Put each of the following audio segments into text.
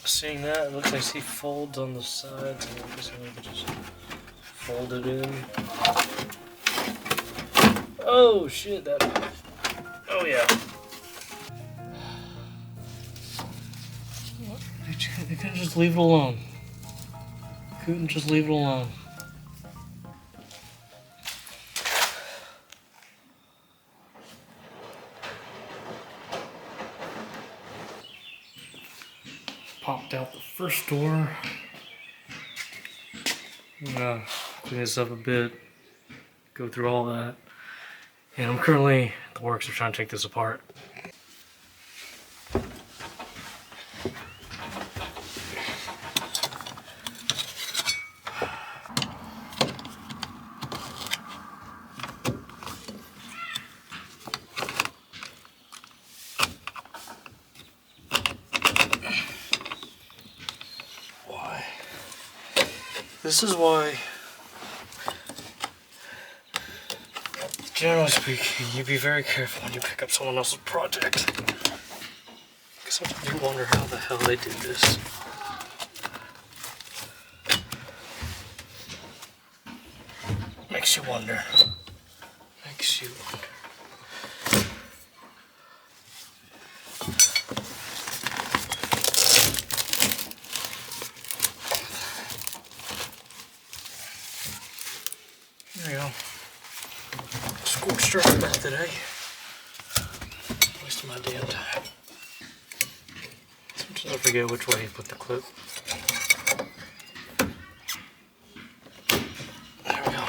Seeing that, it looks like I see folds on the sides, and I'm guessing we could just fold it in. Oh shit, that. Oh yeah. They couldn't just leave it alone. Couldn't just leave it alone. Popped out the first door. I'm gonna clean this up a bit, go through all that. And I'm currently at the works of trying to take this apart. This is why, generally speaking, you be very careful when you pick up someone else's project. Because sometimes you wonder how the hell they did this. Makes you wonder. Makes you wonder. There you go. Scorched earth back today. Wasting my damn time. Sometimes I forget which way you put the clip. There we go.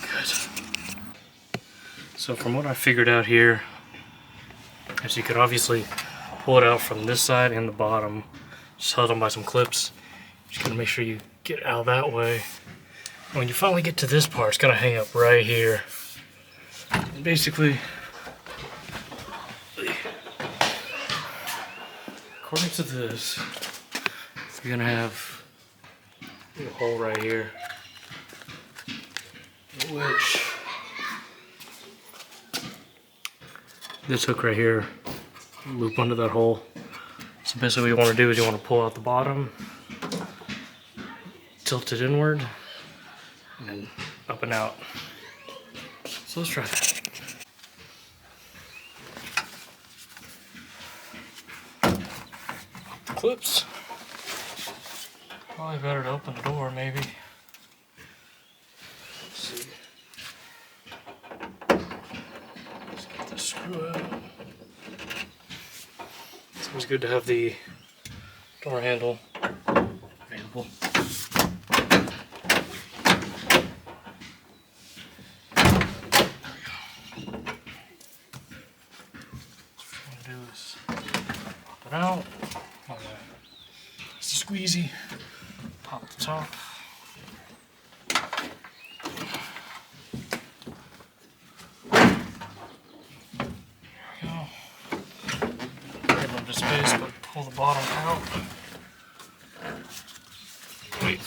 Good. So from what I figured out here, is you could obviously pull it out from this side and the bottom. Just held on by some clips. Just gotta make sure you get out that way. And when you finally get to this part, it's gonna hang up right here. And basically, according to this, you're gonna have a hole right here, which this hook right here loop under that hole. So basically what you want to do is you want to pull out the bottom, tilt it inward, and then up and out. So let's try that. The clips. Probably better to open the door maybe. Let's see. Let's get this screw out. It's always good to have the door handle available. There we go. What we're going to do is pop it out. It's a squeezy. Pop the top. Space, but pull the bottom out. Wait.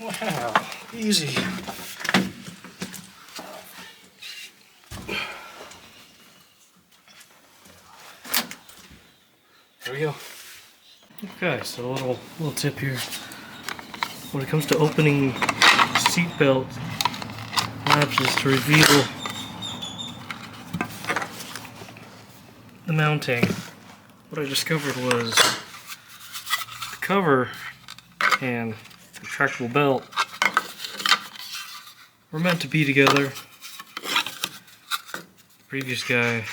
Wow, easy. There we go. Okay, so a little tip here. When it comes to opening seat belt latches to reveal the mounting, what I discovered was the cover and the retractable belt were meant to be together. The previous guy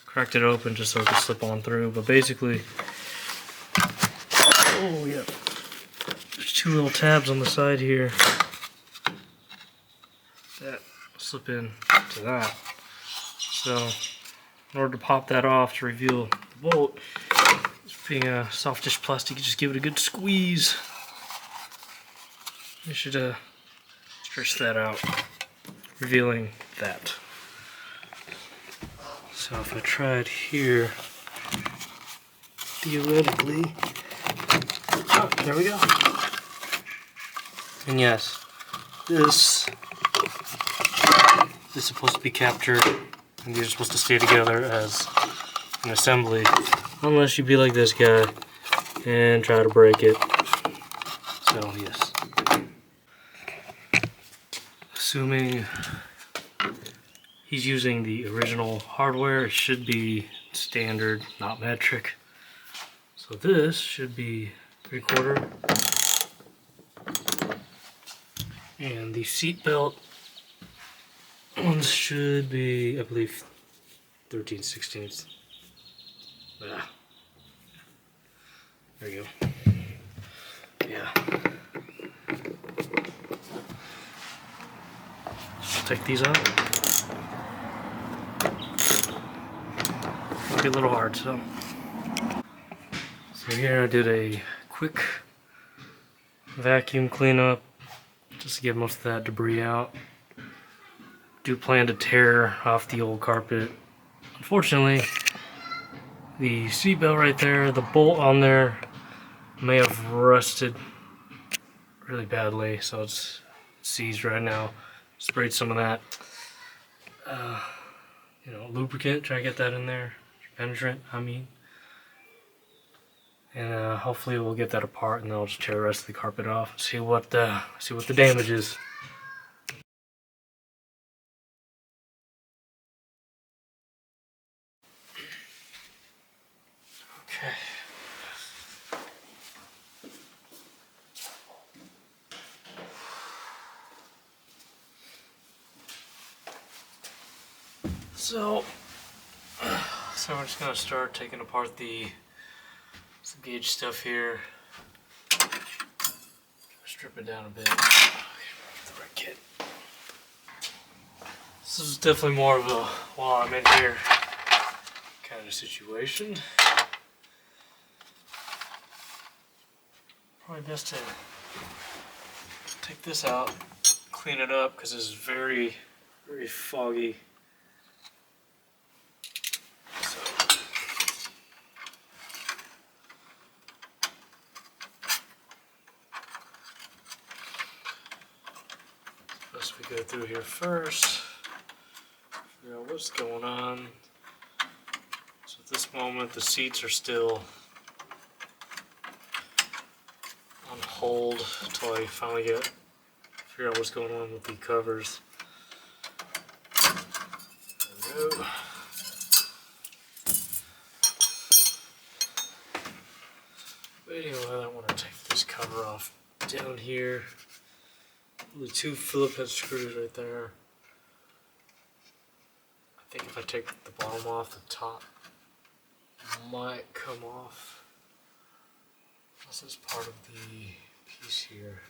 cracked it open just so it could slip on through, but basically, oh yeah, there's two little tabs on the side here that slip in to that. So in order to pop that off to reveal the bolt, being a softish plastic, you just give it a good squeeze. You should stretch that out, revealing that. So if I tried here, theoretically, oh, there we go. And yes, this is supposed to be captured, and these are supposed to stay together as an assembly, unless you be like this guy and try to break it. So yes, assuming he's using the original hardware, it should be standard, not metric. So this should be 3/4. And the seat belt ones should be, I believe, 13/16. Ah. There you go. Yeah. Take these out. Might be a little hard, so. So here I did a quick vacuum cleanup just to get most of that debris out. Do plan to tear off the old carpet. Unfortunately, the seat belt right there, the bolt on there may have rusted really badly, so it's seized right now. Sprayed some of that, lubricant, try to get that in there, penetrant, I mean. And hopefully we'll get that apart, and then I'll just tear the rest of the carpet off. See what the damage is. Okay. So we're just gonna start taking apart some gauge stuff here. Strip it down a bit. Get the right kit. This is definitely more of a while I'm in here kind of situation. Probably best to take this out, clean it up, because this is very, very foggy. Best we go through here first, figure out what's going on. So at this moment the seats are still on hold until I finally figure out what's going on with the covers. There we go. But anyway, I want to take this cover off down here. The 2 Phillips head screws right there. I think if I take the bottom off, the top might come off. This is part of the piece here.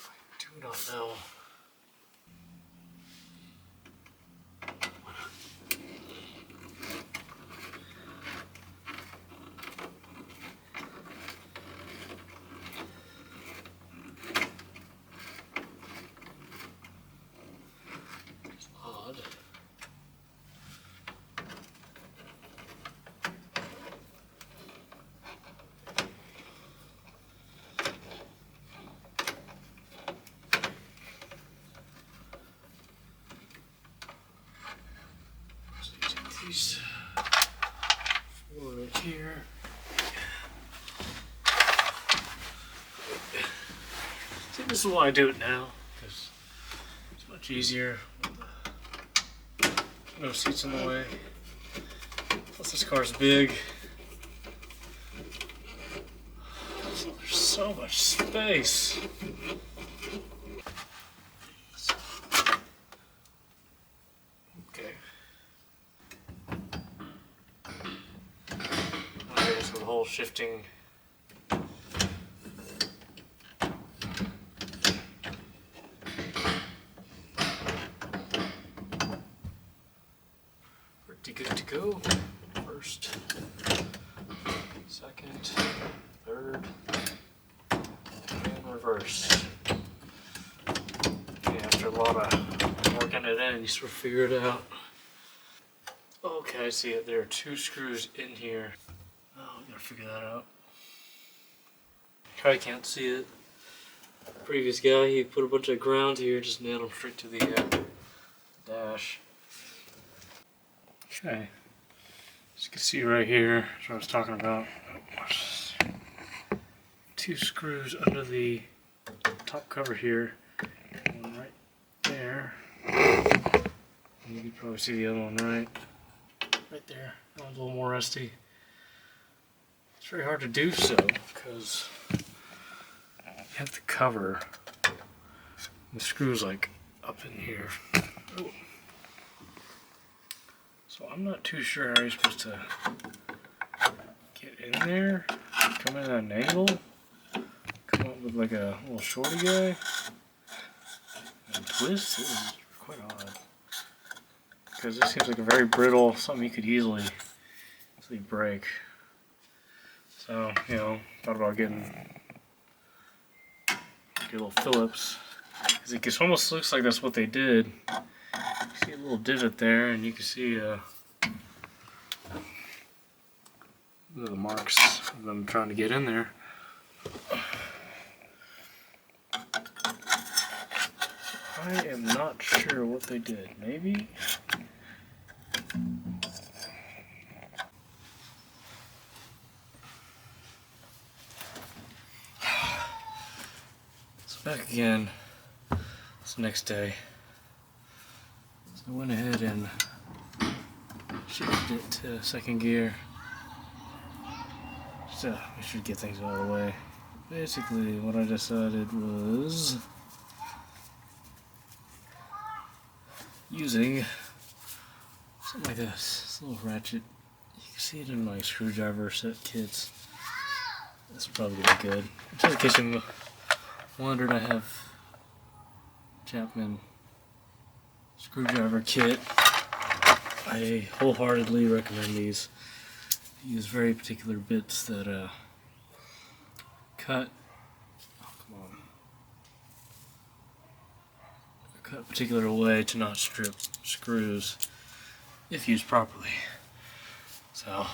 I do not know. These 4 right here. See, this is why I do it now, because it's much easier. No seats in the way. Plus this car's big. So there's so much space. Whole shifting. Pretty good to go. First, second, third, and reverse. Yeah, after a lot of working it in, you sort of figure it out. Okay, I see it. There are 2 screws in here. Oh, I gotta figure that out. Probably can't see it. previous guy, he put a bunch of ground here, just nailed them straight to the dash. Okay, as you can see right here, that's what I was talking about. 2 screws under the top cover here, one right there. And you can probably see the other one right there. That one's a little more rusty. It's very hard to do so because you have to cover the screws like up in here. Ooh. So I'm not too sure how you're supposed to get in there, come in at an angle, come up with like a little shorty guy, and twist. This is quite odd. Because this seems like a very brittle, something you could easily break. So, you know, thought about getting a little Phillips. Because it almost looks like that's what they did. You see a little divot there, and you can see the marks of them trying to get in there. I am not sure what they did. Maybe? So back again. It's the next day. So I went ahead and shifted it to second gear. So we should get things out of the way. Basically, what I decided was using something like this little ratchet. You can see it in my screwdriver set kits. This will probably be good. Just in case you wondered, I have Chapman screwdriver kit. I wholeheartedly recommend these. I use very particular bits that cut. Oh, come on. Cut a particular way to not strip screws if used properly. So,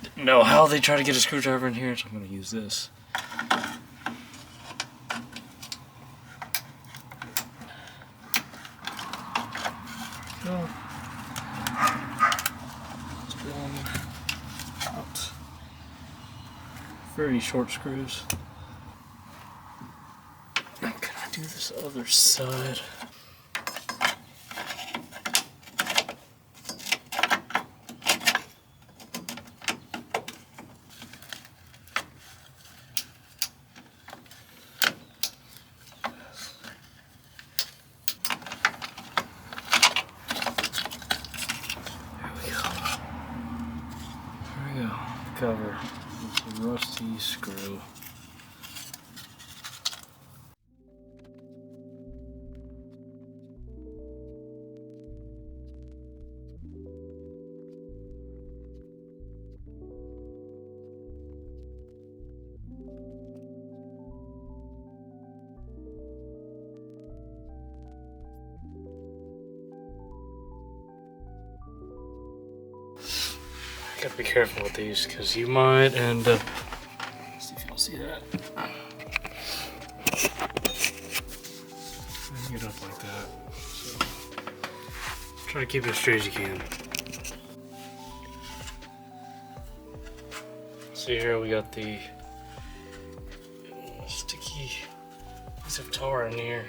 didn't know how they try to get a screwdriver in here, so I'm going to use this. Go. Out. Very short screws. Now can I do this other side? Cover with a rusty screw. Gotta be careful with these because you might end up. Let's see if you don't see that. Get up like that. So, try to keep it as straight as you can. See here, we got the sticky piece of tar in here.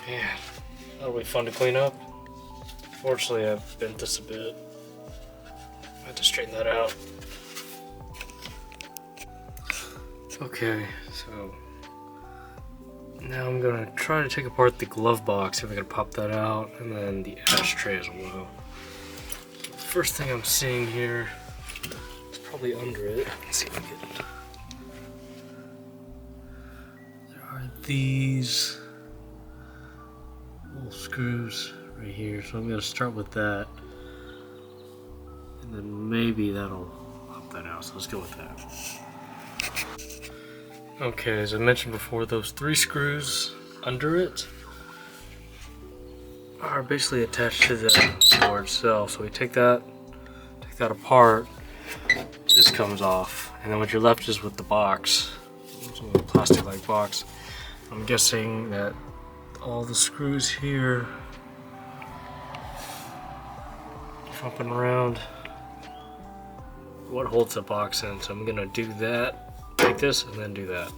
Man, that'll be fun to clean up. Fortunately, I've bent this a bit. I have to straighten that out. Okay, so now I'm gonna try to take apart the glove box, if I can pop that out, and then the ashtray as well. So the first thing I'm seeing here is probably under it. Let's see if I can get it. There are these little screws right here, so I'm gonna start with that. And then maybe that'll pop that out, so let's go with that. Okay, as I mentioned before, those 3 screws under it are basically attached to the door itself. So we take that apart, this comes off, and then what you're left is with the box. It's a little plastic-like box. I'm guessing that all the screws here jumping around what holds the box in. So I'm gonna do that like this and then do that.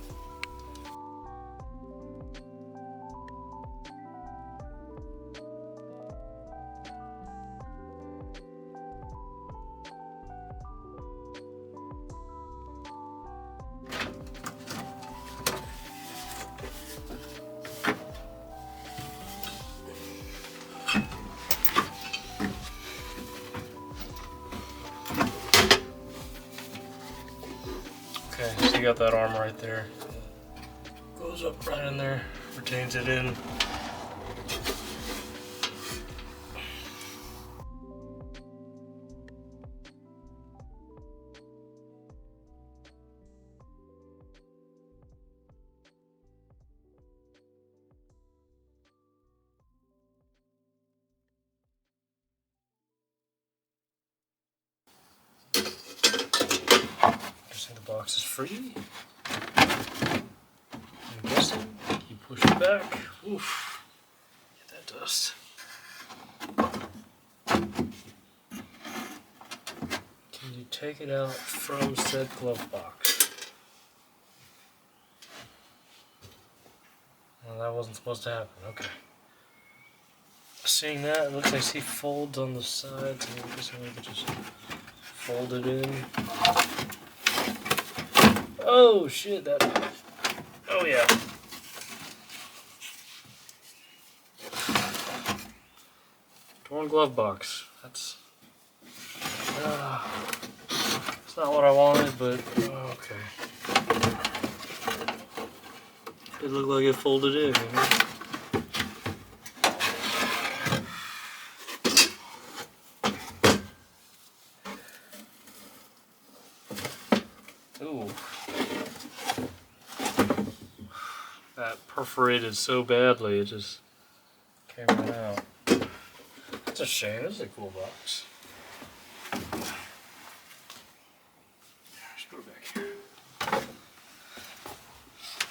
Okay, so you got that arm right there. Goes up right in there, retains it in. The box is free. I'm guessing you push it back. Oof. Get that dust. Can you take it out from said glove box? Well, that wasn't supposed to happen. Okay. Seeing that, it looks like I see folds on the sides. So I'm guessing we could just fold it in. Oh shit, that. Oh yeah. Torn glove box. That's not what I wanted, but okay. It looked like it folded in, you know? Ooh. That perforated so badly, it just came right out. That's a shame. This is a cool box. Let's put it back here.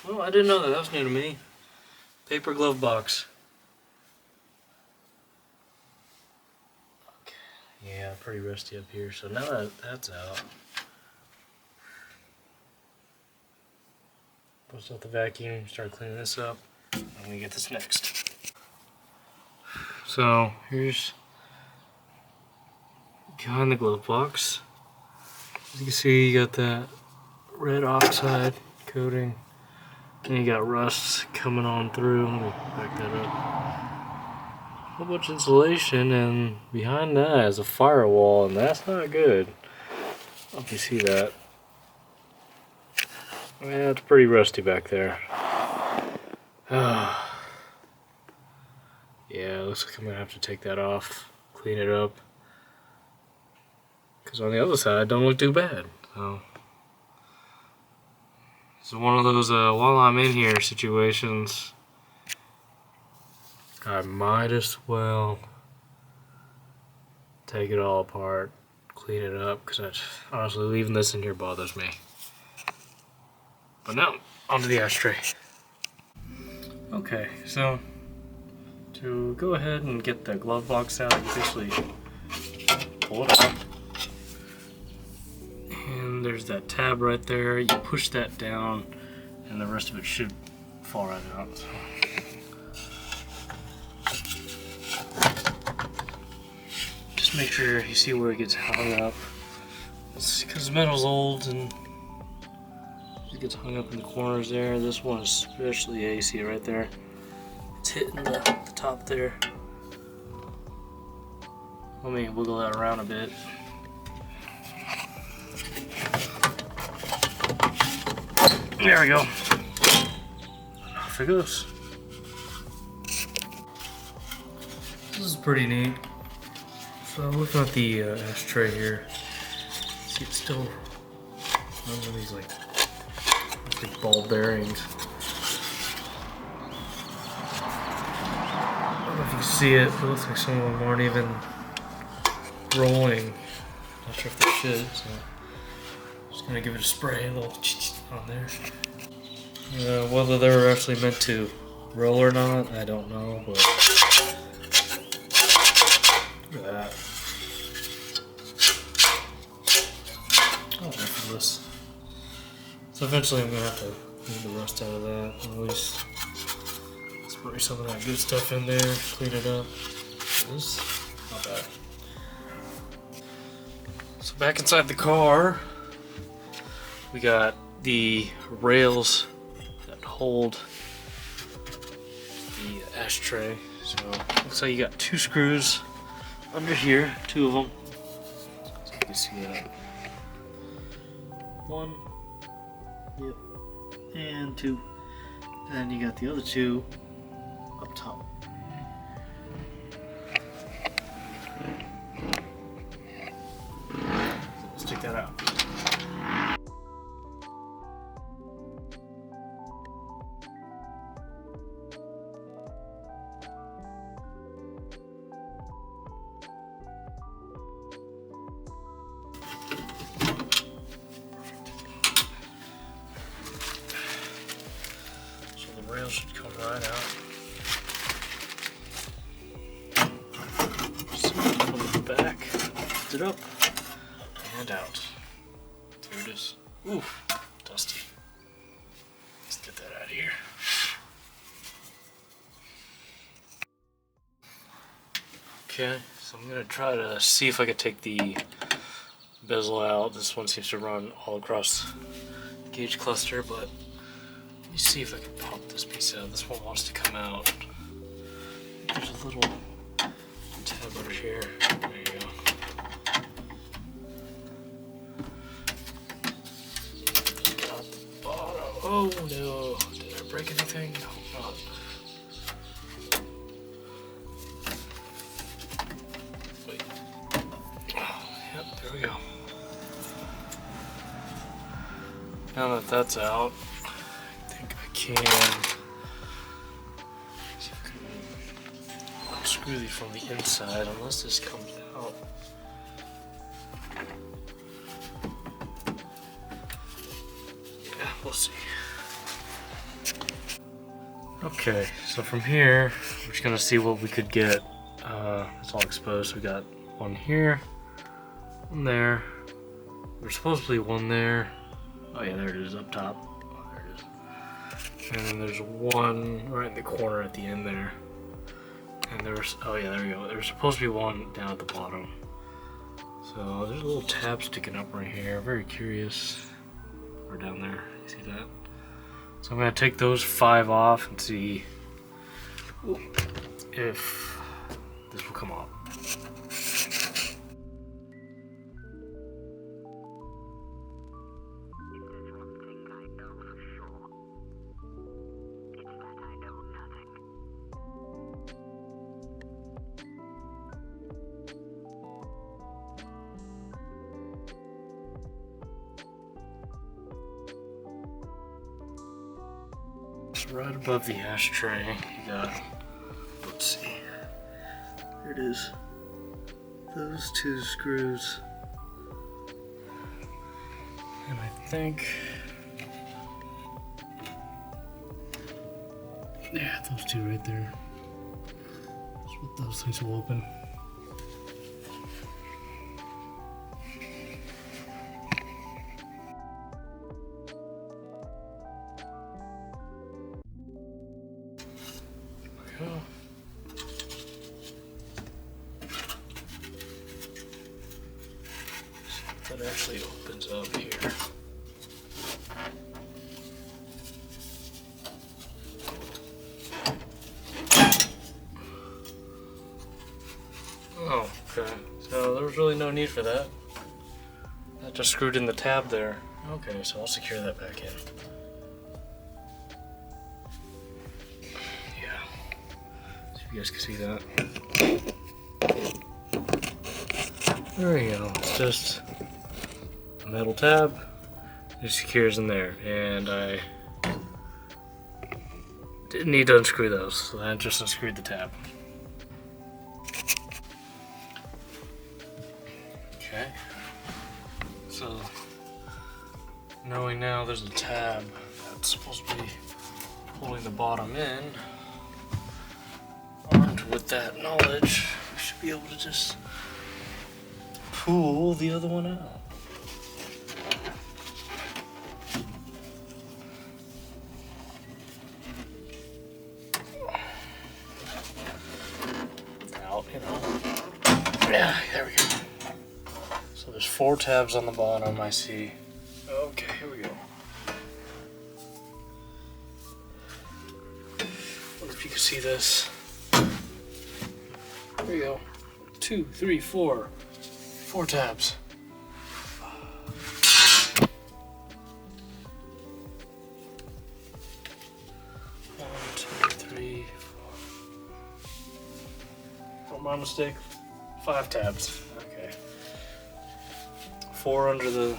Well, I didn't know that. That was new to me. Paper glove box. Okay. Yeah, pretty rusty up here. So now that that's out, bust out the vacuum, start cleaning this up. I'm gonna get this next. So here's behind the glove box. As you can see, you got that red oxide coating, and you got rust coming on through. Let me back that up. A whole bunch of insulation, and behind that is a firewall, and that's not good. I don't know if you see that. Yeah, it's pretty rusty back there. Yeah, looks like I'm gonna have to take that off, clean it up. Because on the other side, don't look too bad. So, it's one of those while I'm in here situations. I might as well take it all apart, clean it up, because honestly, leaving this in here bothers me. But now, onto the ashtray. Okay, so to go ahead and get the glove box out, you basically pull it out. And there's that tab right there. You push that down, and the rest of it should fall right out. So. Just make sure you see where it gets hung up. It's because the metal's old and it gets hung up in the corners there. This one especially, yeah, you see it right there. It's hitting the top there. Let me wiggle that around a bit. There we go. Off it goes. This is pretty neat. So looking at the ashtray here, see it's still one of these like ball bearings. I don't know if you can see it, but it looks like some of them aren't even rolling. Not sure if they should, so I'm just gonna give it a spray, a little on there. Whether they were actually meant to roll or not, I don't know, but look at that. Oh, effortless. So eventually I'm going to have to clean the rust out of that, at least spray some of that good stuff in there, clean it up. This not bad. So back inside the car, we got the rails that hold the ashtray. So looks like you got 2 screws under here, 2 of them. So you can see that. 1, yep, and 2. And you got the other 2 up top. Let's take that out. Rail should come right out. So from the back, lift it up and out. There it is. Ooh, dusty. Let's get that out of here. Okay, so I'm gonna try to see if I can take the bezel out. This one seems to run all across the gauge cluster, but let me see if I can pop this piece out. This one wants to come out. There's a little tab over here. There you go. Got the bottom. Oh no! Did I break anything? No, not. Wait. Oh, yep, there we go. Now that that's out, can see if I can unscrew these from the inside, unless this comes out. Yeah, we'll see. Okay, so from here, we're just gonna see what we could get. It's all exposed. We got one here, one there. There's supposed to be one there. Oh yeah, there it is up top. And then there's one right in the corner at the end there. And there's, oh yeah, there we go. There's supposed to be one down at the bottom. So there's a little tab sticking up right here. Very curious. Or down there, you see that? So I'm gonna take those 5 off and see if this will come off. Right above the ashtray, you got, let's see, here it is, those 2 screws, and I think, yeah, those 2 right there, that's what those things will open. Oh. That actually opens up here. Oh, okay. So there was really no need for that. That just screwed in the tab there. Okay, so I'll secure that back in. You guys can see that. There we go. It's just a metal tab. It secures in there, and I didn't need to unscrew those, so I just unscrewed the tab. Okay. So knowing now there's a tab that it's supposed to be pulling the bottom in. Armed with that knowledge, we should be able to just pull the other one out. Yeah, there we go. So there's 4 tabs on the bottom, I see. Okay, here we go. Wonder if you can see this. There we go. 2, 3, 4. 4 tabs. 1, 2, 3, 4. Oh, my mistake. 5 tabs. Okay. 4 under the...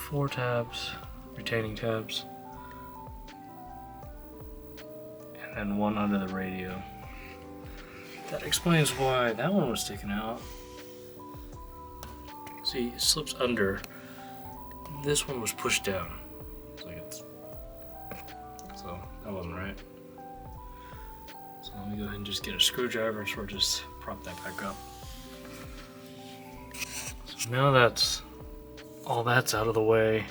4 tabs, retaining tabs. And then 1 under the radio. That explains why that one was sticking out. See, it slips under. This one was pushed down. So that wasn't right. So let me go ahead and just get a screwdriver and sort of just prop that back up. So now that's all that's out of the way.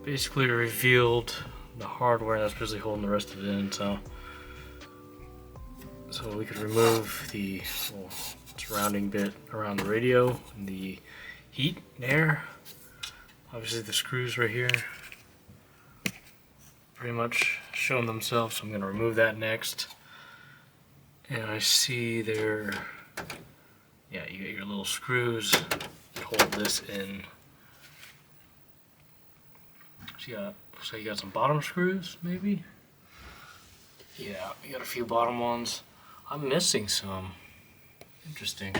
Basically revealed the hardware that's basically holding the rest of it in. So we could remove the little surrounding bit around the radio and the heat and air. Obviously the screws right here pretty much showing themselves, so I'm going to remove that next. And I see there, yeah, you get your little screws that hold this in. So yeah, looks like you got some bottom screws, maybe? Yeah, you got a few bottom ones. I'm missing some. Interesting.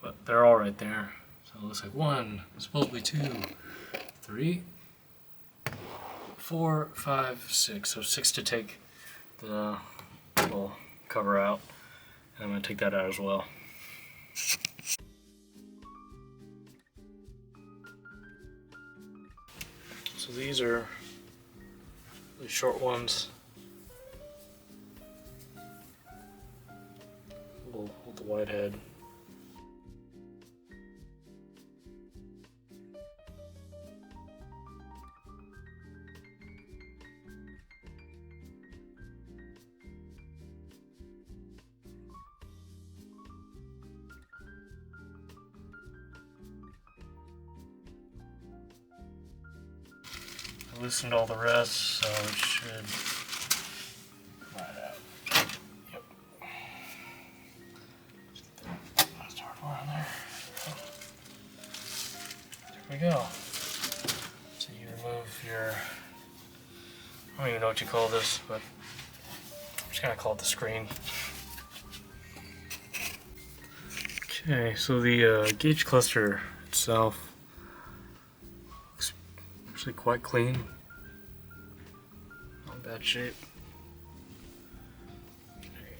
But they're all right there. So it looks like 1, supposedly 2, 3, 4, 5, 6. So 6 to take the little cover out. And I'm going to take that out as well. So these are the short ones. With the wide head. I loosened all the rest, so it should come right out. Yep. Let's start around there. There we go. So you remove your, I don't even know what you call this, but I'm just gonna call it the screen. Okay, so the gauge cluster itself looks actually quite clean. Not in bad shape.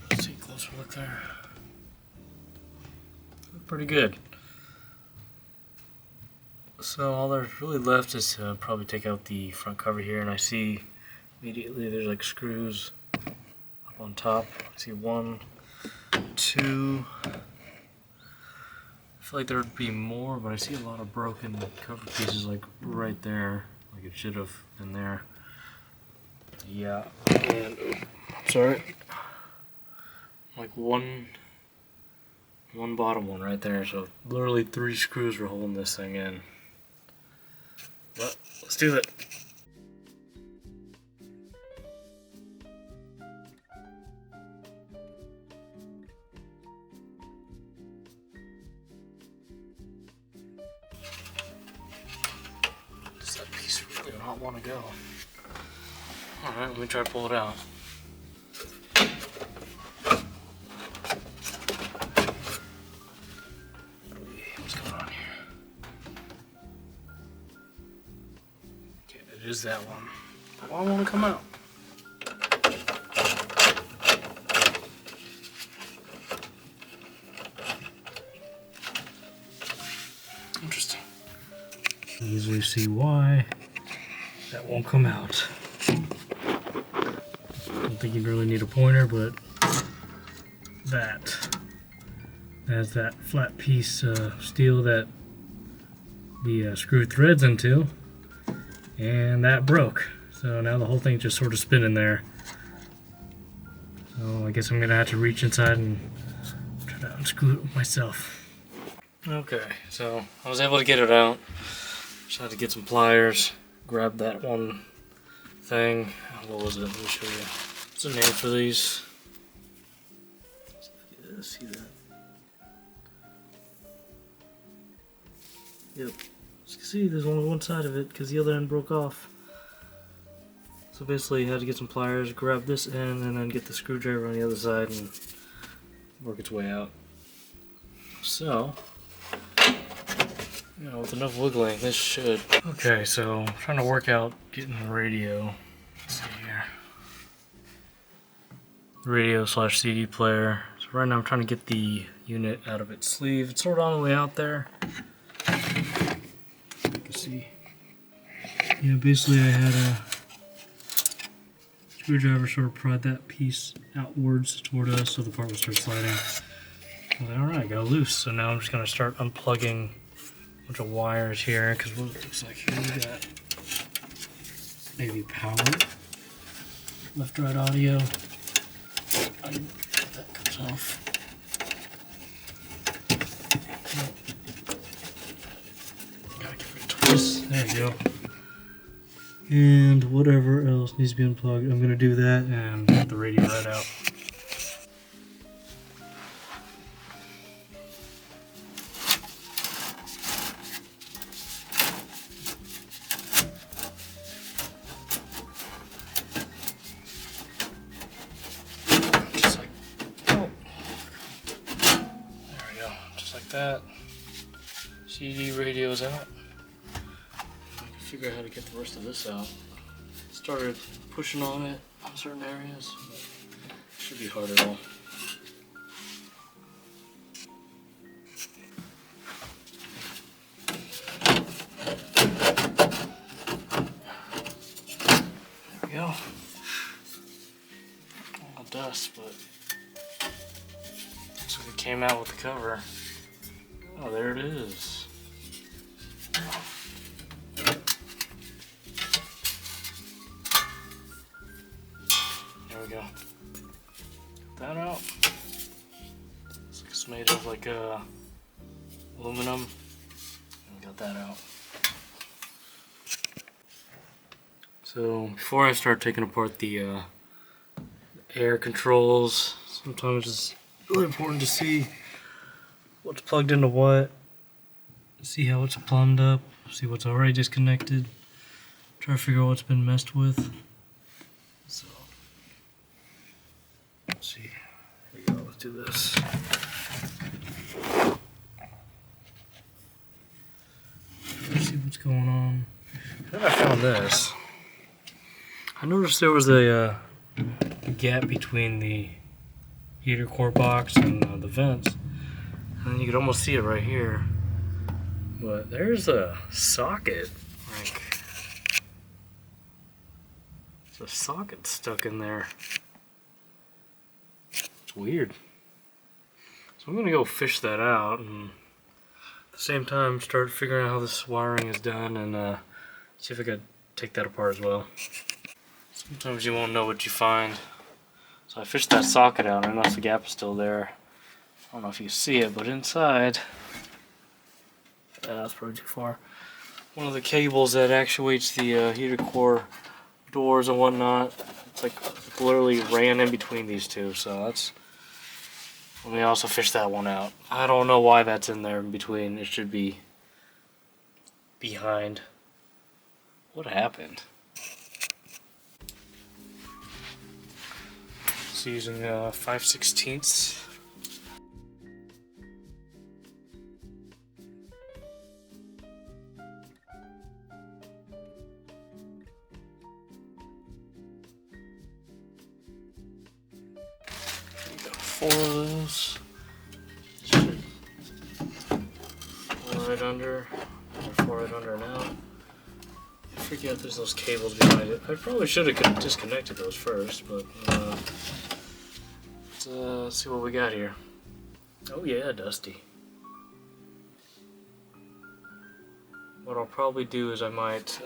Let's take a closer look there. Pretty good. So all there's really left is to probably take out the front cover here, and I see immediately there's like screws up on top. I see 1, 2. I feel like there would be more, but I see a lot of broken cover pieces like right there. Like it should have been there. Yeah, and sorry. Like one bottom one right there. So literally 3 screws were holding this thing in. But let's do it. Does that piece really not want to go? Alright, let me try to pull it out. What's going on here? Okay, it is that one. Why won't it come out? Interesting. easily see why that won't come out. Don't think you really need a pointer, but that has that flat piece of steel that the screw threads into, and that broke. So now the whole thing's just sort of spinning there. So I guess I'm gonna have to reach inside and try to unscrew it myself. Okay, so I was able to get it out. Just had to get some pliers, grab that one thing. What was it? Let me show you. What's the name for these? See that? Yep. As you can see, there's only one side of it because the other end broke off. So basically, you had to get some pliers, grab this end, and then get the screwdriver on the other side and work its way out. So, you know, with enough wiggling, this should. Okay, so I'm trying to work out getting the radio. Let's see here. Radio / CD player. So right now I'm trying to get the unit out of its sleeve. It's sort of on the way out there. You can see. Yeah, basically I had a screwdriver sort of prod that piece outwards toward us so the part would start sliding. I was like, alright, got it loose. So now I'm just going to start unplugging a bunch of wires here, because what it looks like here we got maybe power, left right audio. That comes off. Gotta give it a twist. There you go. And whatever else needs to be unplugged, I'm gonna do that and get the radio right out. That CD radio's out. I can figure out how to get the rest of this out. Started pushing on it on certain areas. It should be hard at all. There we go. All dust, but looks like it came out with the cover. Oh, there it is. There we go. Got that out. Looks like it's made of like aluminum. And we got that out. So before I start taking apart the air controls, sometimes it's really important to see what's plugged into what, see how it's plumbed up, see what's already disconnected, try to figure out what's been messed with. So, let's see, here we go, let's do this. Let's see what's going on. Then I found this. I noticed there was a gap between the heater core box and the vents. And you could almost see it right here, but there's a socket, like there's a socket stuck in there. It's weird. So I'm gonna go fish that out and at the same time start figuring out how this wiring is done and see if I could take that apart as well. Sometimes you won't know what you find. So I fished that socket out. I noticed the gap is still there. I don't know if you see it, but inside, that's probably too far. One of the cables that actuates the heater core doors and whatnot, it's like literally ran in between these two. So that's. Let me also fish that one out. I don't know why that's in there in between. It should be behind. What happened? It's using 5/16. Four of those. Four right under, four right under now. figure out there's those cables behind it. I probably should have disconnected those first, but let's see what we got here. Oh yeah, dusty. What I'll probably do is I might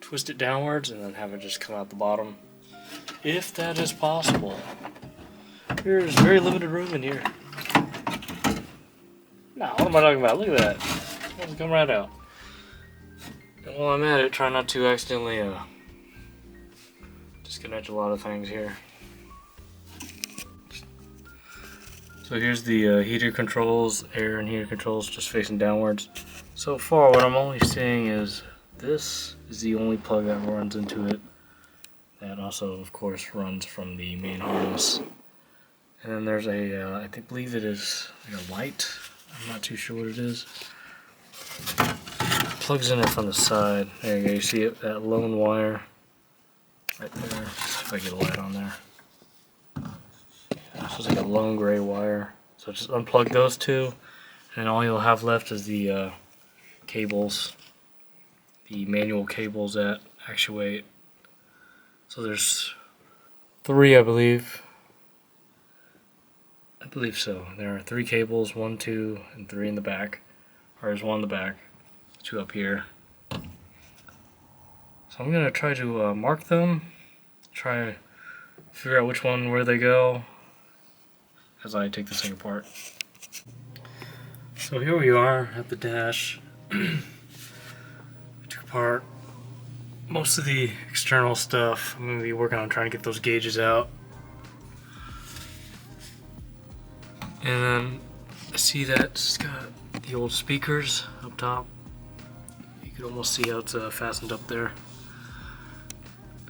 twist it downwards and then have it just come out the bottom, if that is possible. There's very limited room in here. Nah, what am I talking about? Look at that. It's come right out. And while I'm at it, try not to accidentally disconnect a lot of things here. So here's the heater controls, air and heater controls just facing downwards. So far what I'm only seeing is this is the only plug that runs into it. That also of course runs from the main harness. And then there's a, I believe it is like a light. I'm not too sure what it is. Plugs in it from the side. There you go, you see it, that lone wire right there. See if I get a light on there. This is like a lone gray wire. So just unplug those two, and all you'll have left is the cables, the manual cables that actuate. So there's 3, I believe. I believe so. There are 3 cables, 1, 2, and 3 in the back. Or there's 1 in the back, 2 up here. So I'm gonna try to mark them, try to figure out which one where they go as I take this thing apart. So here we are at the dash. We took apart most of the external stuff. I'm gonna be working on trying to get those gauges out. And then I see that it's got the old speakers up top. You can almost see how it's fastened up there.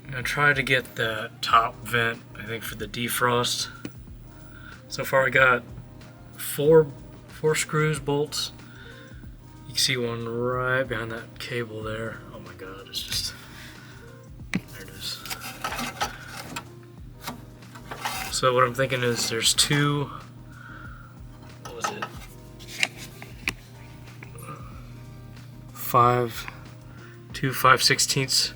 I'm gonna try to get the top vent, I think, for the defrost. So far I got 4 screws, bolts. You can see one right behind that cable there. Oh my god, it's just, there it is. So what I'm thinking is there's 2, what was it? 2 5/16,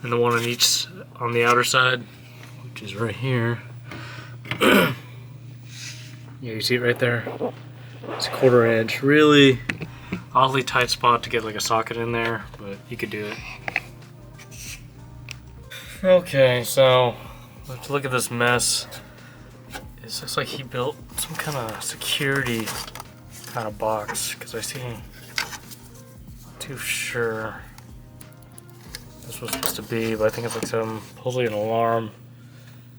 and the one on each on the outer side, which is right here. Yeah, you see it right there. It's a 1/4 inch. Really oddly tight spot to get like a socket in there, but you could do it. Okay, so let's look at this mess. It looks like he built some kind of security kind of box, because I see, not too sure this was supposed to be, but I think it's like supposedly an alarm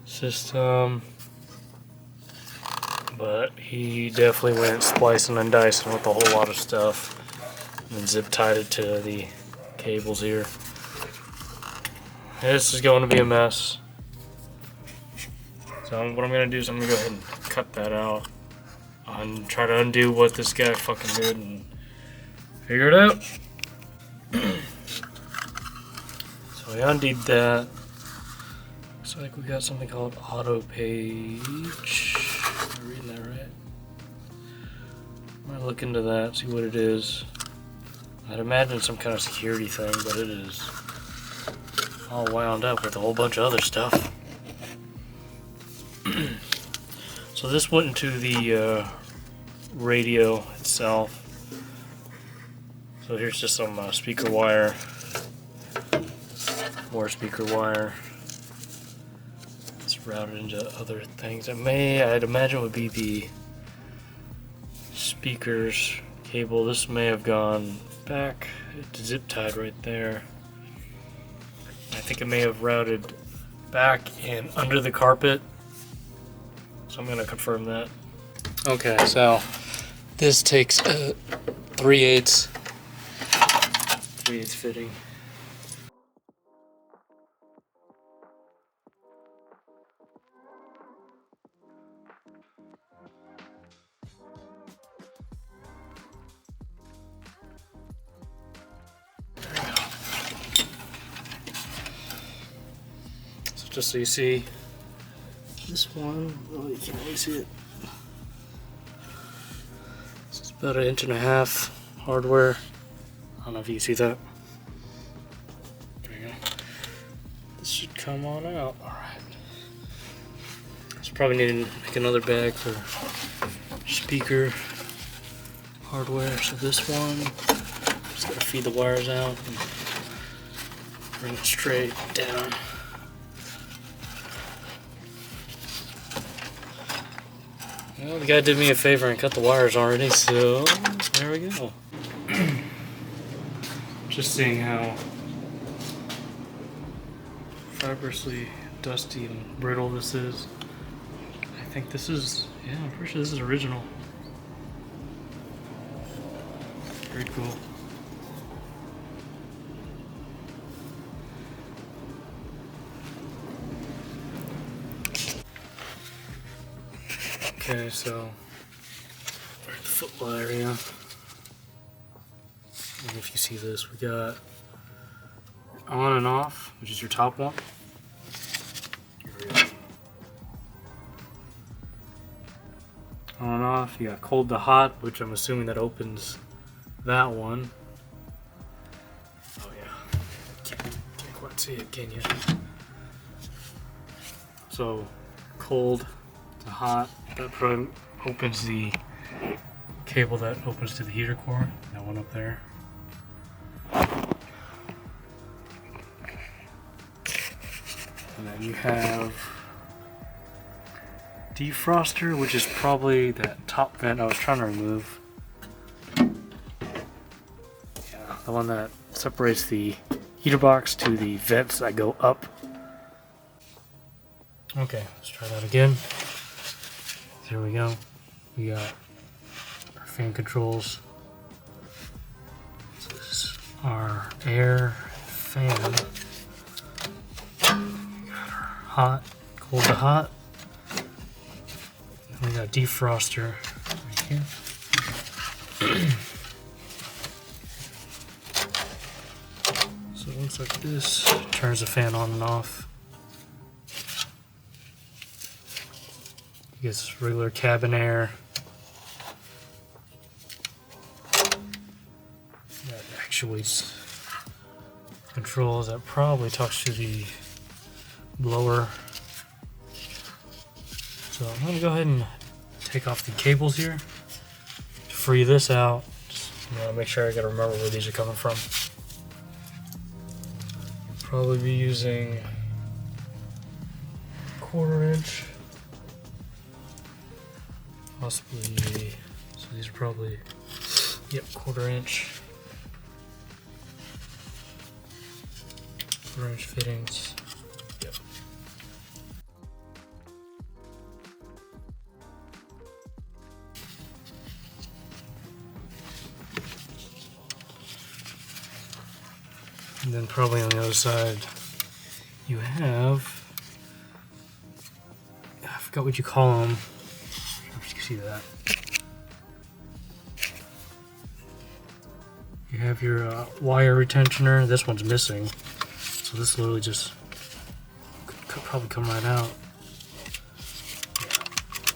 system. But he definitely went splicing and dicing with a whole lot of stuff and zip tied it to the cables here. This is going to be a mess. So what I'm going to do is I'm going to go ahead and cut that out and try to undo what this guy fucking did and figure it out. So I undid that. Looks like we got something called auto page. Am I reading that right? I'm gonna look into that, see what it is. I'd imagine some kind of security thing, but it is all wound up with a whole bunch of other stuff. So this went into the radio itself. So here's just some speaker wire, more speaker wire. It's routed into other things. I'd imagine would be the speakers cable. This may have gone back. It's zip tied right there. I think it may have routed back and under the carpet. So I'm gonna confirm that. Okay, so this takes 3/8 fitting. Just so you see, this one, oh, you can't really see it. It's about 1.5 inch hardware. I don't know if you can see that. There you go. This should come on out. Alright. So probably need to make another bag for speaker hardware. So this one, just gotta feed the wires out and bring it straight down. Well, the guy did me a favor and cut the wires already, so there we go. Just seeing how fibrously dusty and brittle this is. I think this is, yeah, I'm pretty sure this is original. Very cool. Okay, so we're at the footwell area. And if you see this, we got on and off, which is your top one. On and off, you got cold to hot, which I'm assuming that opens that one. Oh yeah, can't quite see it, can you? So cold to hot, that probably opens the cable that opens to the heater core, that one up there. And then you have defroster, which is probably that top vent I was trying to remove. Yeah, the one that separates the heater box to the vents that go up. Okay, let's try that again. There we go. We got our fan controls. This is our air fan. We got our hot, cold to hot. And we got defroster right here. So it looks like this. Turns the fan on and off. Gets regular cabin air. That actuates controls. That probably talks to the blower. So I'm going to go ahead and take off the cables here to free this out. Just, make sure I got to remember where these are coming from. Probably be using 1/4 inch. Possibly, so these are probably, yep, 1/4 inch. 1/4 inch fittings. Yep. And then probably on the other side, you have, I forgot what you call them. See that? You have your wire retentioner. This one's missing, so this literally just could probably come right out. Yeah,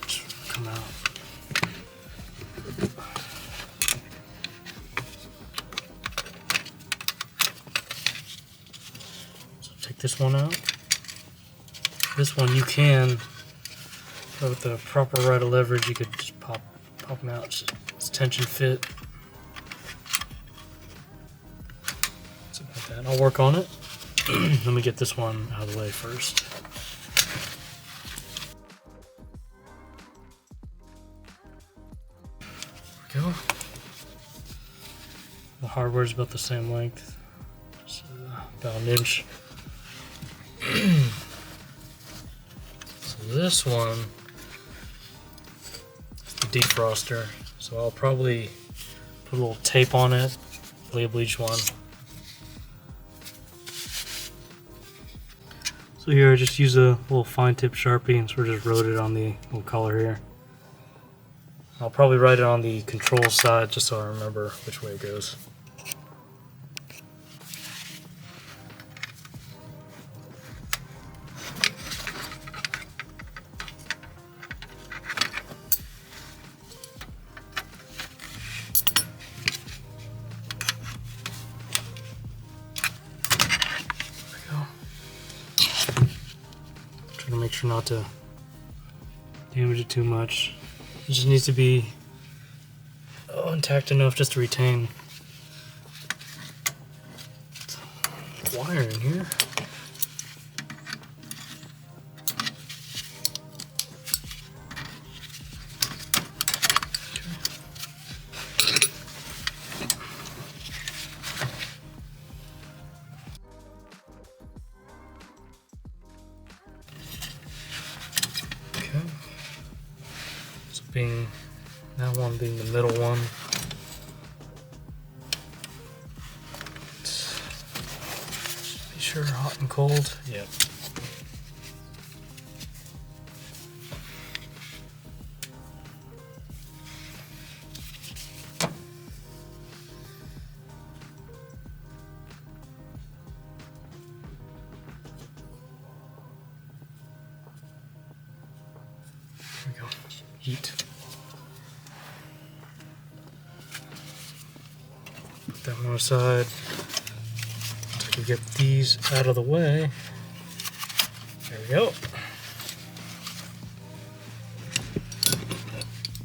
just come out. So take this one out. This one you can. But with the proper right of leverage, you could just pop them out. It's tension fit. Something like that. I'll work on it. Let me get this one out of the way first. There we go. The hardware is about the same length. Just, about 1 inch. So this one, defroster, so I'll probably put a little tape on it, label each one. So here I just use a little fine tip Sharpie and sort of just wrote it on the little color here. I'll probably write it on the control side just so I remember which way it goes. make sure not to damage it too much. It just needs to be intact enough just to retain. Wire in here. Okay. So that one being the middle one. Be sure hot and cold. Yep. There we go. Heat. Put that one aside. So I can get these out of the way. There we go.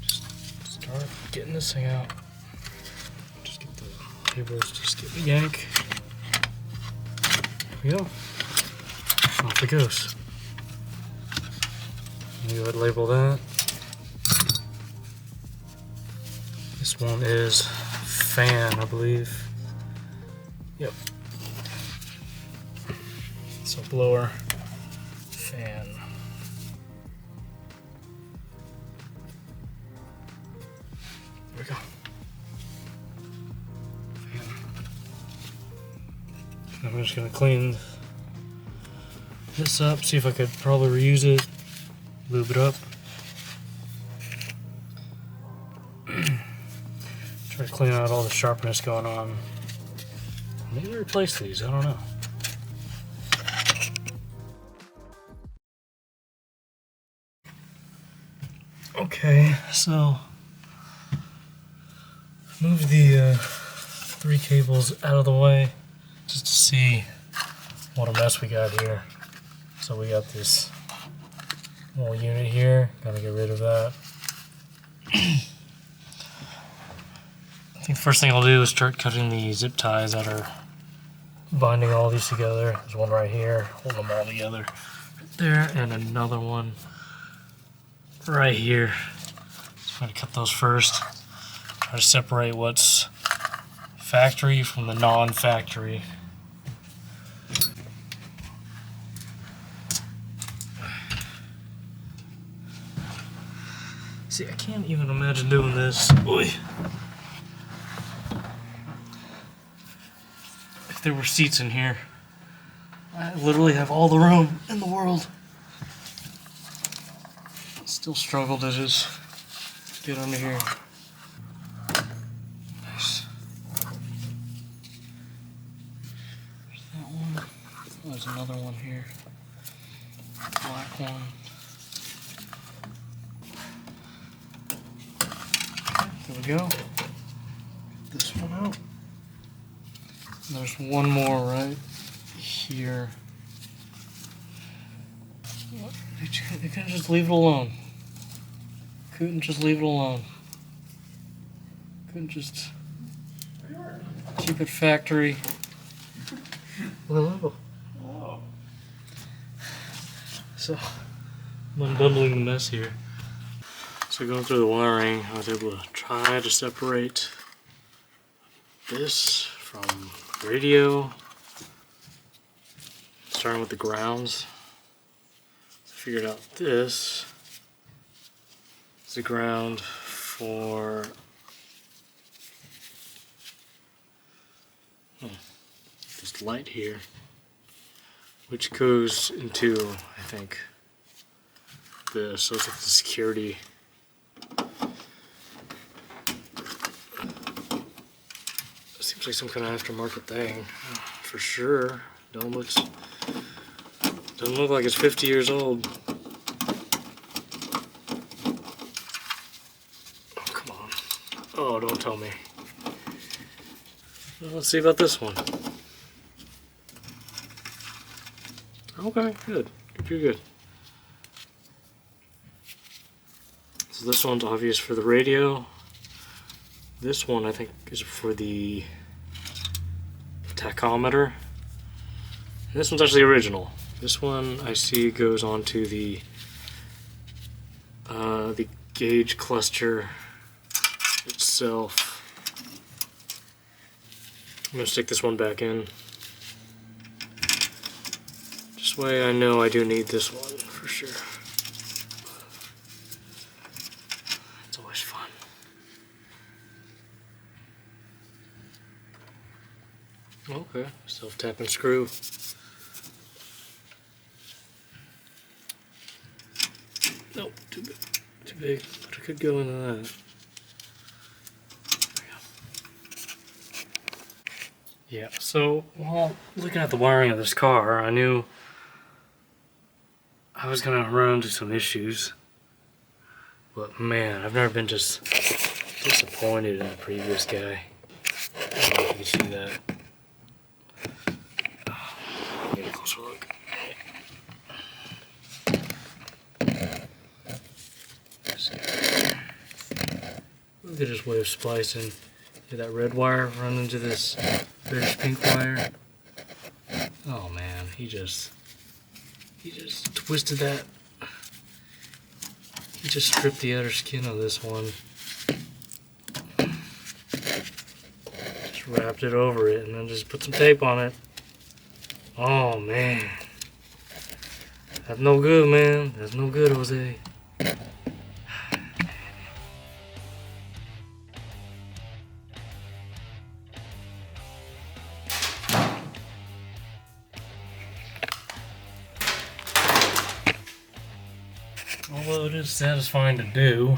Just start getting this thing out. Just get the cables, just get the yank. There we go. Off it goes. Go ahead and label that. This one is fan, I believe. Yep. So blower, fan. There we go. Fan. I'm just gonna clean this up, see if I could probably reuse it. Lube it up. Try to clean out all the sharpness going on. Maybe replace these, I don't know. Okay, so move the 3 cables out of the way just to see what a mess we got here. So we got this little unit here, gotta get rid of that. I think first thing I'll do is start cutting the zip ties that are binding all these together. There's one right here, holding them all together. Right there, and another one right here. So I'm gonna cut those first. Try to separate what's factory from the non-factory. See, I can't even imagine doing this. Oy. If there were seats in here, I literally have all the room in the world. Still struggle to just get under here. Nice. There's that one. Oh, there's another one here. Black one. There we go. Get this one out. And there's one more right here. You couldn't just leave it alone. Couldn't just leave it alone. Couldn't just keep it factory. Hello. Oh. So I'm unbundling the mess here. So going through the wiring, I was able to try to separate this from radio, starting with the grounds. Figured out this is the ground for this light here, which goes into, I think, this. So it's like the security. Seems like some kind of aftermarket thing, for sure. Doesn't look like it's 50 years old. Oh, come on. Oh, don't tell me. Well, let's see about this one. Okay, good. Good. So this one's obvious for the radio. This one I think is for the tachometer. And this one's actually original. This one I see goes onto the gauge cluster itself. I'm gonna stick this one back in. This way I know I do need this one for sure. It's always fun. Okay, self-tapping screw. Nope, too big. Too big, but I could go into that. There we go. Yeah, so while looking at the wiring of this car, I knew I was gonna run into some issues. But man, I've never been just disappointed in the previous guy. I don't know if you can see that. Get a closer look. Look at his way of splicing. See that red wire run into this reddish pink wire? Oh man, he just twisted that. He just stripped the outer skin of this one. Just wrapped it over it and then just put some tape on it. Oh man. That's no good, man. That's no good, Jose. Although it is satisfying to do,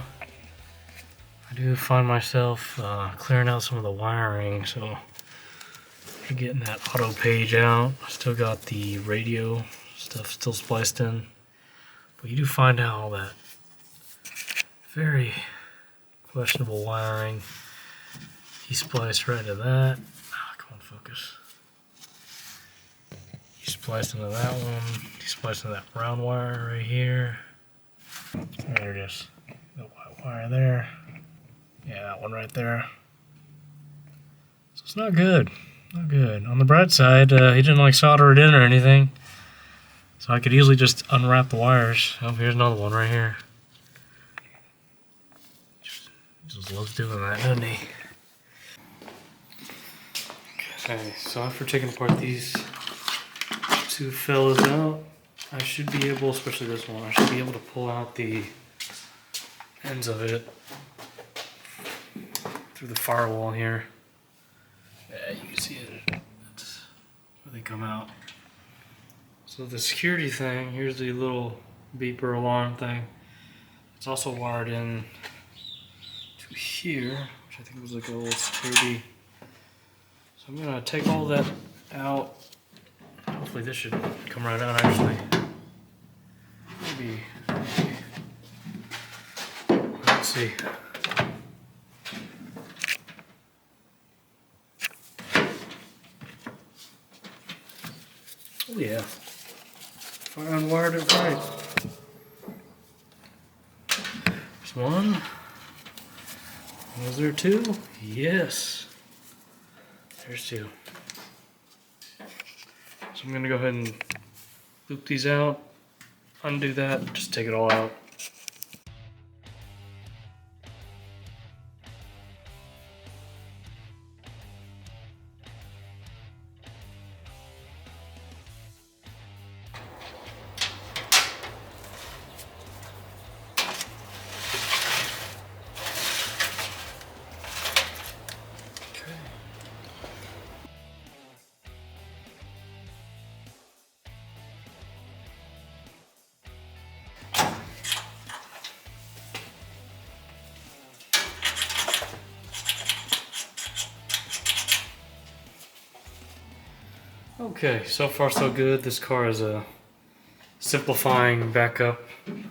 I do find myself clearing out some of the wiring, so I'm getting that auto page out. I still got the radio stuff still spliced in, but you do find out all that very questionable wiring. He spliced right into that. Come on, focus. He spliced into that one. He spliced into that brown wire right here. There it is. The white wire there. Yeah, that one right there. So it's not good. Not good. On the bright side, he didn't like solder it in or anything. So I could easily just unwrap the wires. Oh, here's another one right here. Just loves doing that, doesn't he? Okay, so after taking apart these two fellas out, I should be able, especially this one, I should be able to pull out the ends of it through the firewall here. Yeah, you can see it. That's where they come out. So the security thing, here's the little beeper alarm thing. It's also wired in to here, which I think was like a little security. So I'm gonna take all that out. Hopefully this should come right out actually. Maybe. Let's see. Oh yeah. If I unwired it right. There's one. Was there two? Yes. There's two. So I'm gonna go ahead and loop these out, undo that, just take it all out. Okay, so far so good. This car is simplifying back up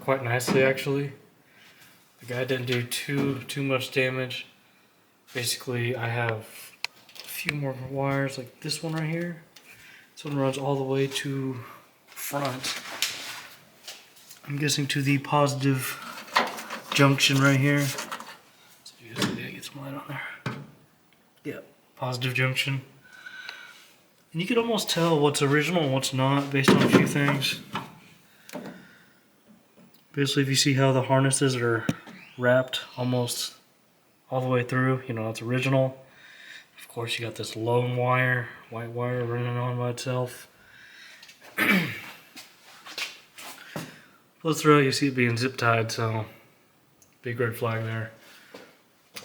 quite nicely actually. The guy didn't do too much damage. Basically I have a few more wires like this one right here. This one runs all the way to front. I'm guessing to the positive junction right here. So you guys get some light on there. Yeah, positive junction. And you can almost tell what's original and what's not based on a few things. Basically, if you see how the harnesses are wrapped almost all the way through, you know, it's original. Of course, you got this lone wire, white wire running on by itself. Flows through, you see it being zip tied, so big red flag there.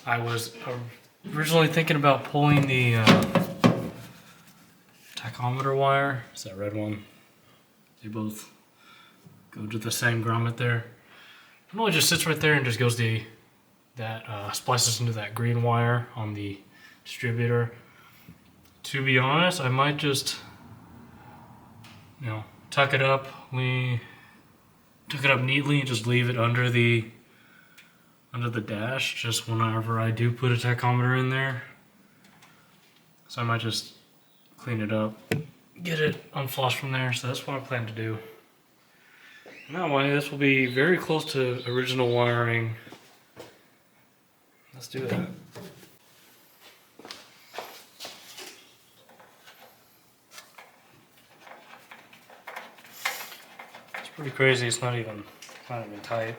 I was originally thinking about pulling the tachometer wire. It's that red one. They both go to the same grommet there. It really just sits right there and just goes splices into that green wire on the distributor. To be honest, I might just, you know, tuck it up neatly and just leave it under the dash just whenever I do put a tachometer in there. So I might just clean it up, get it unflushed from there. So that's what I plan to do. And that way, this will be very close to original wiring. Let's do that. It's pretty crazy. It's not even tight. Tight.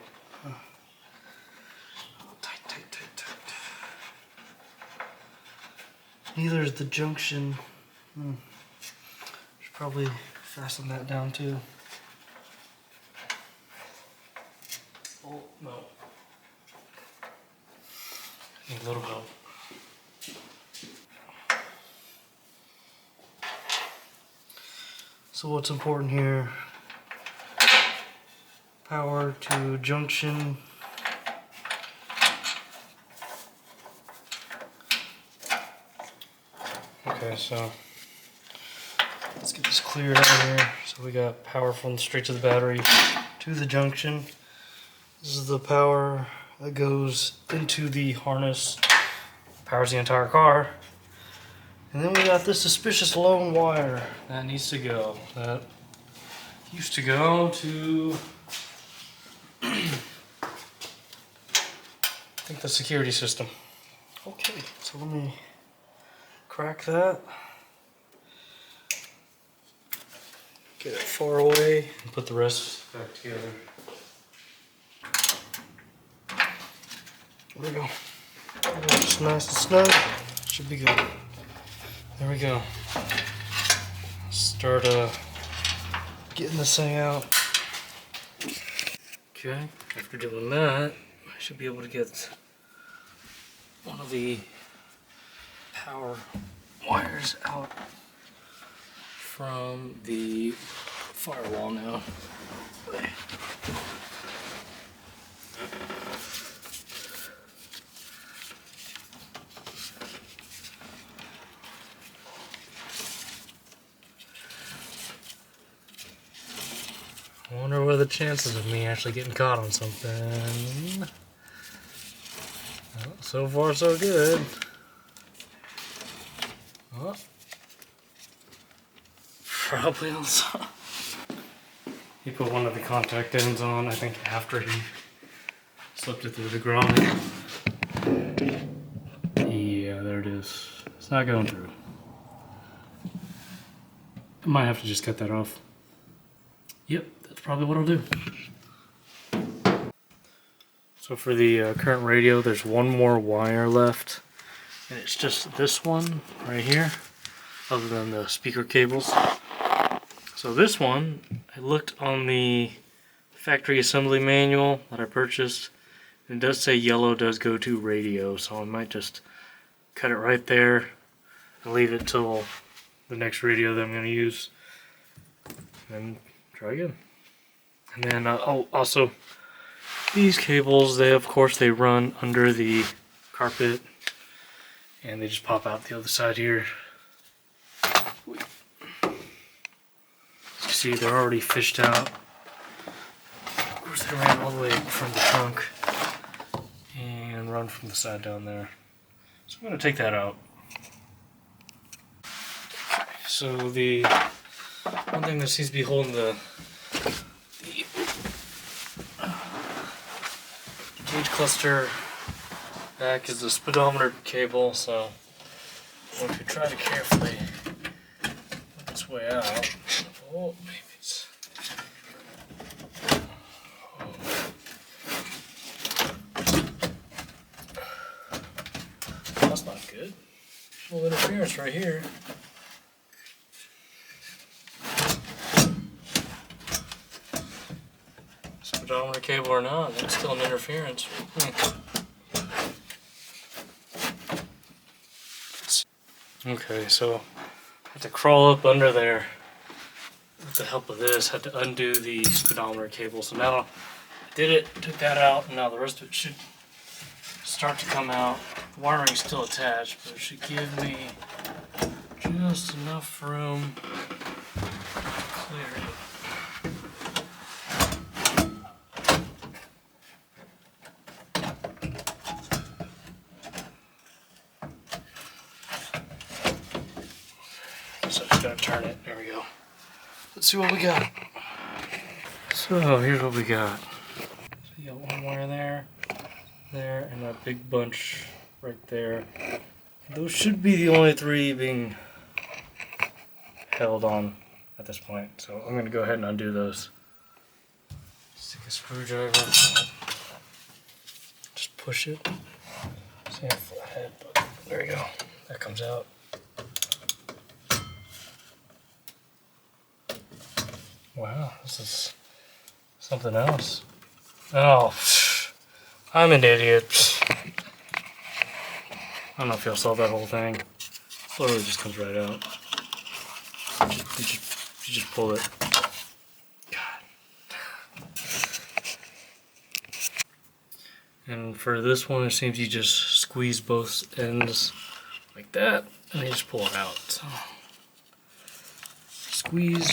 Neither is the junction. Should probably fasten that down too. Oh no. Need a little help. So what's important here? Power to junction. Okay, so let's get this cleared out here. So we got power from straight to the battery to the junction. This is the power that goes into the harness, powers the entire car. And then we got this suspicious lone wire that needs to go. That used to go to, I think, the security system. Okay, so let me crack that. Get it far away and put the rest back together. There we go. Just nice and snug. Should be good. There we go. Start getting this thing out. Okay, after doing that, I should be able to get one of the power wires out from the firewall now. I wonder what are the chances of me actually getting caught on something. Well, so far so good. Oh. Probably also. He put one of the contact ends on, I think, after he slipped it through the grommet. Yeah, there it is. It's not going through. I might have to just cut that off. Yep, that's probably what I'll do. So for the current radio, there's one more wire left. And it's just this one right here, other than the speaker cables. So this one, I looked on the factory assembly manual that I purchased, and it does say yellow does go to radio, so I might just cut it right there and leave it till the next radio that I'm going to use, and try again. And then also these cables, of course they run under the carpet, and they just pop out the other side here. See, they're already fished out. Of course, they ran all the way from the trunk and run from the side down there. So I'm going to take that out. So the one thing that seems to be holding the gauge cluster. Back is the speedometer cable, so if you try to carefully put this way out, oh, maybe it's. That's not good. A little interference right here. Speedometer cable or not, that's still an interference. Okay, so I had to crawl up under there with the help of this. Had to undo the speedometer cable. So now I did it, took that out, and now the rest of it should start to come out. The wiring's still attached, but it should give me just enough room to clear it. So I'm just gonna turn it. There we go. Let's see what we got. So here's what we got. So you got one wire there, there, and that big bunch right there. Those should be the only three being held on at this point. So I'm gonna go ahead and undo those. Stick a screwdriver. Just push it. See how flathead, but there we go. That comes out. Wow, this is something else. Oh, I'm an idiot. I don't know if y'all saw that whole thing. Literally just comes right out. You just pull it. God. And for this one, it seems you just squeeze both ends like that, and you just pull it out. So. Squeeze,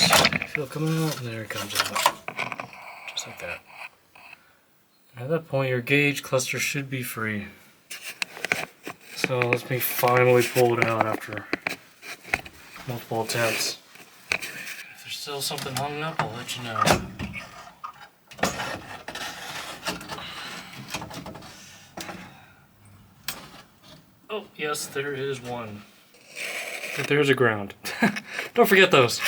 feel it come out, and there it comes out. Just like that. And at that point, your gauge cluster should be free. So let me finally pull it out after multiple attempts. If there's still something hung up, I'll let you know. Oh, yes, there is one. But there's a ground. Don't forget those.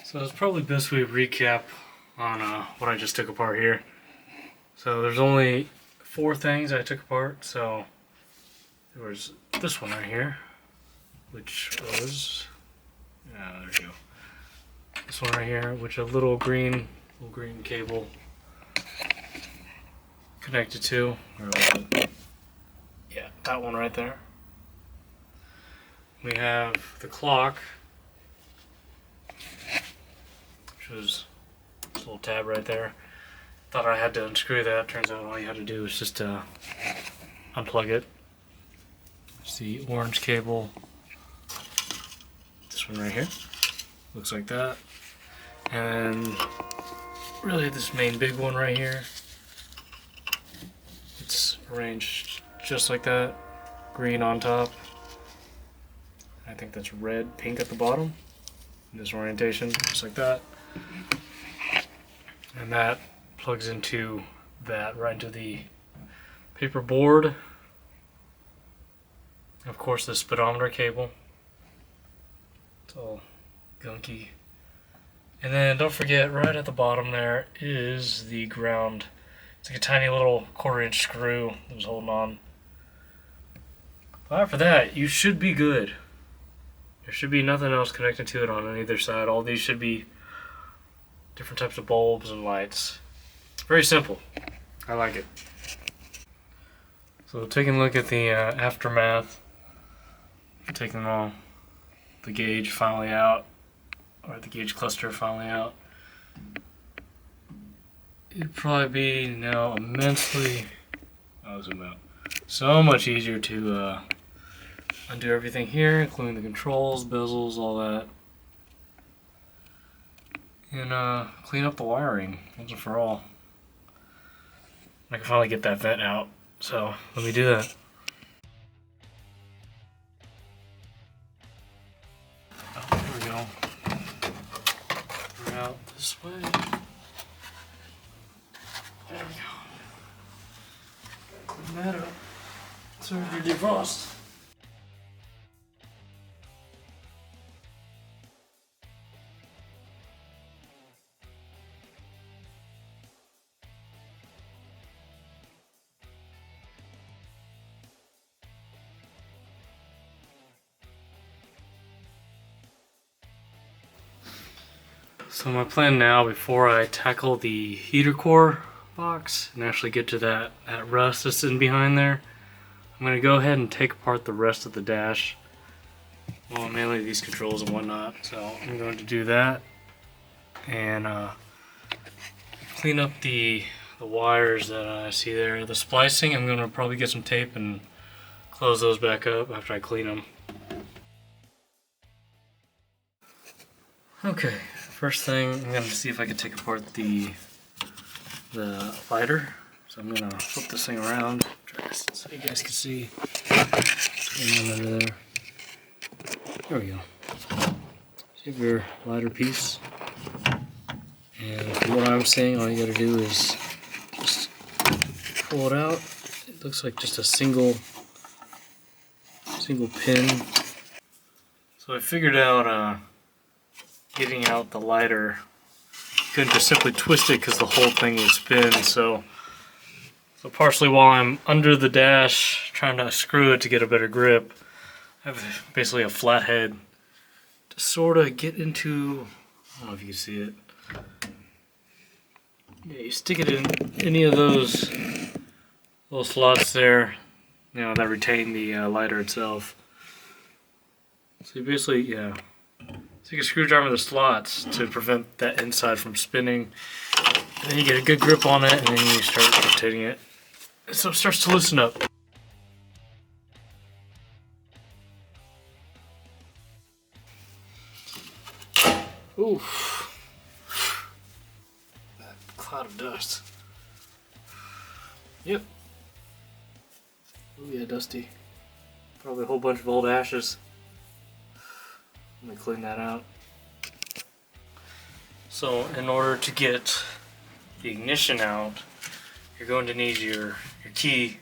So it's probably best we recap on what I just took apart here. So there's only 4 things I took apart. So there was this one right here, which was, yeah, there you go. This one right here, which a little green cable connected to. Yeah, that one right there. We have the clock, which was this little tab right there. Thought I had to unscrew that. Turns out all you had to do was just unplug it. It's the orange cable. This one right here. Looks like that. And really this main big one right here. It's arranged just like that. Green on top. I think that's red, pink at the bottom. In this orientation, just like that. And that plugs into that, right into the paper board. Of course, the speedometer cable. It's all gunky. And then don't forget, right at the bottom there is the ground. It's like a tiny little 1/4-inch screw that was holding on. But after that, you should be good. There should be nothing else connected to it on either side. All these should be different types of bulbs and lights. Very simple. I like it. So taking a look at the aftermath, taking all the gauge finally out, or the gauge cluster finally out. It'd probably be now immensely, I'll zoom out, so much easier to undo everything here, including the controls, bezels, all that, and clean up the wiring once and for all. I can finally get that vent out, so let me do that. Oh, here we go. We're out this way. There we go. that up. So your defrost. So my plan now, before I tackle the heater core box and actually get to that rust that's in behind there, I'm going to go ahead and take apart the rest of the dash. Well, mainly these controls and whatnot. So I'm going to do that and clean up the wires that I see there. The splicing, I'm going to probably get some tape and close those back up after I clean them. Okay, first thing, I'm going to see if I can take apart the lighter. So I'm going to flip this thing around so you guys can see what's going on under there. There we go. So you have your lighter piece. And from what I'm seeing, all you got to do is just pull it out. It looks like just a single pin. So I figured out getting out the lighter, you couldn't just simply twist it because the whole thing would spin. So partially while I'm under the dash trying to screw it to get a better grip, I have basically a flat head to sort of get into, I don't know if you can see it. Yeah, you stick it in any of those little slots there, you know, that retain the lighter itself. So you basically, yeah, stick a screwdriver in the slots to prevent that inside from spinning. And then you get a good grip on it, and then you start rotating it. So it starts to loosen up. Oof. That cloud of dust. Yep. Oh yeah, dusty. Probably a whole bunch of old ashes. Let me clean that out. So in order to get the ignition out, you're going to need your key.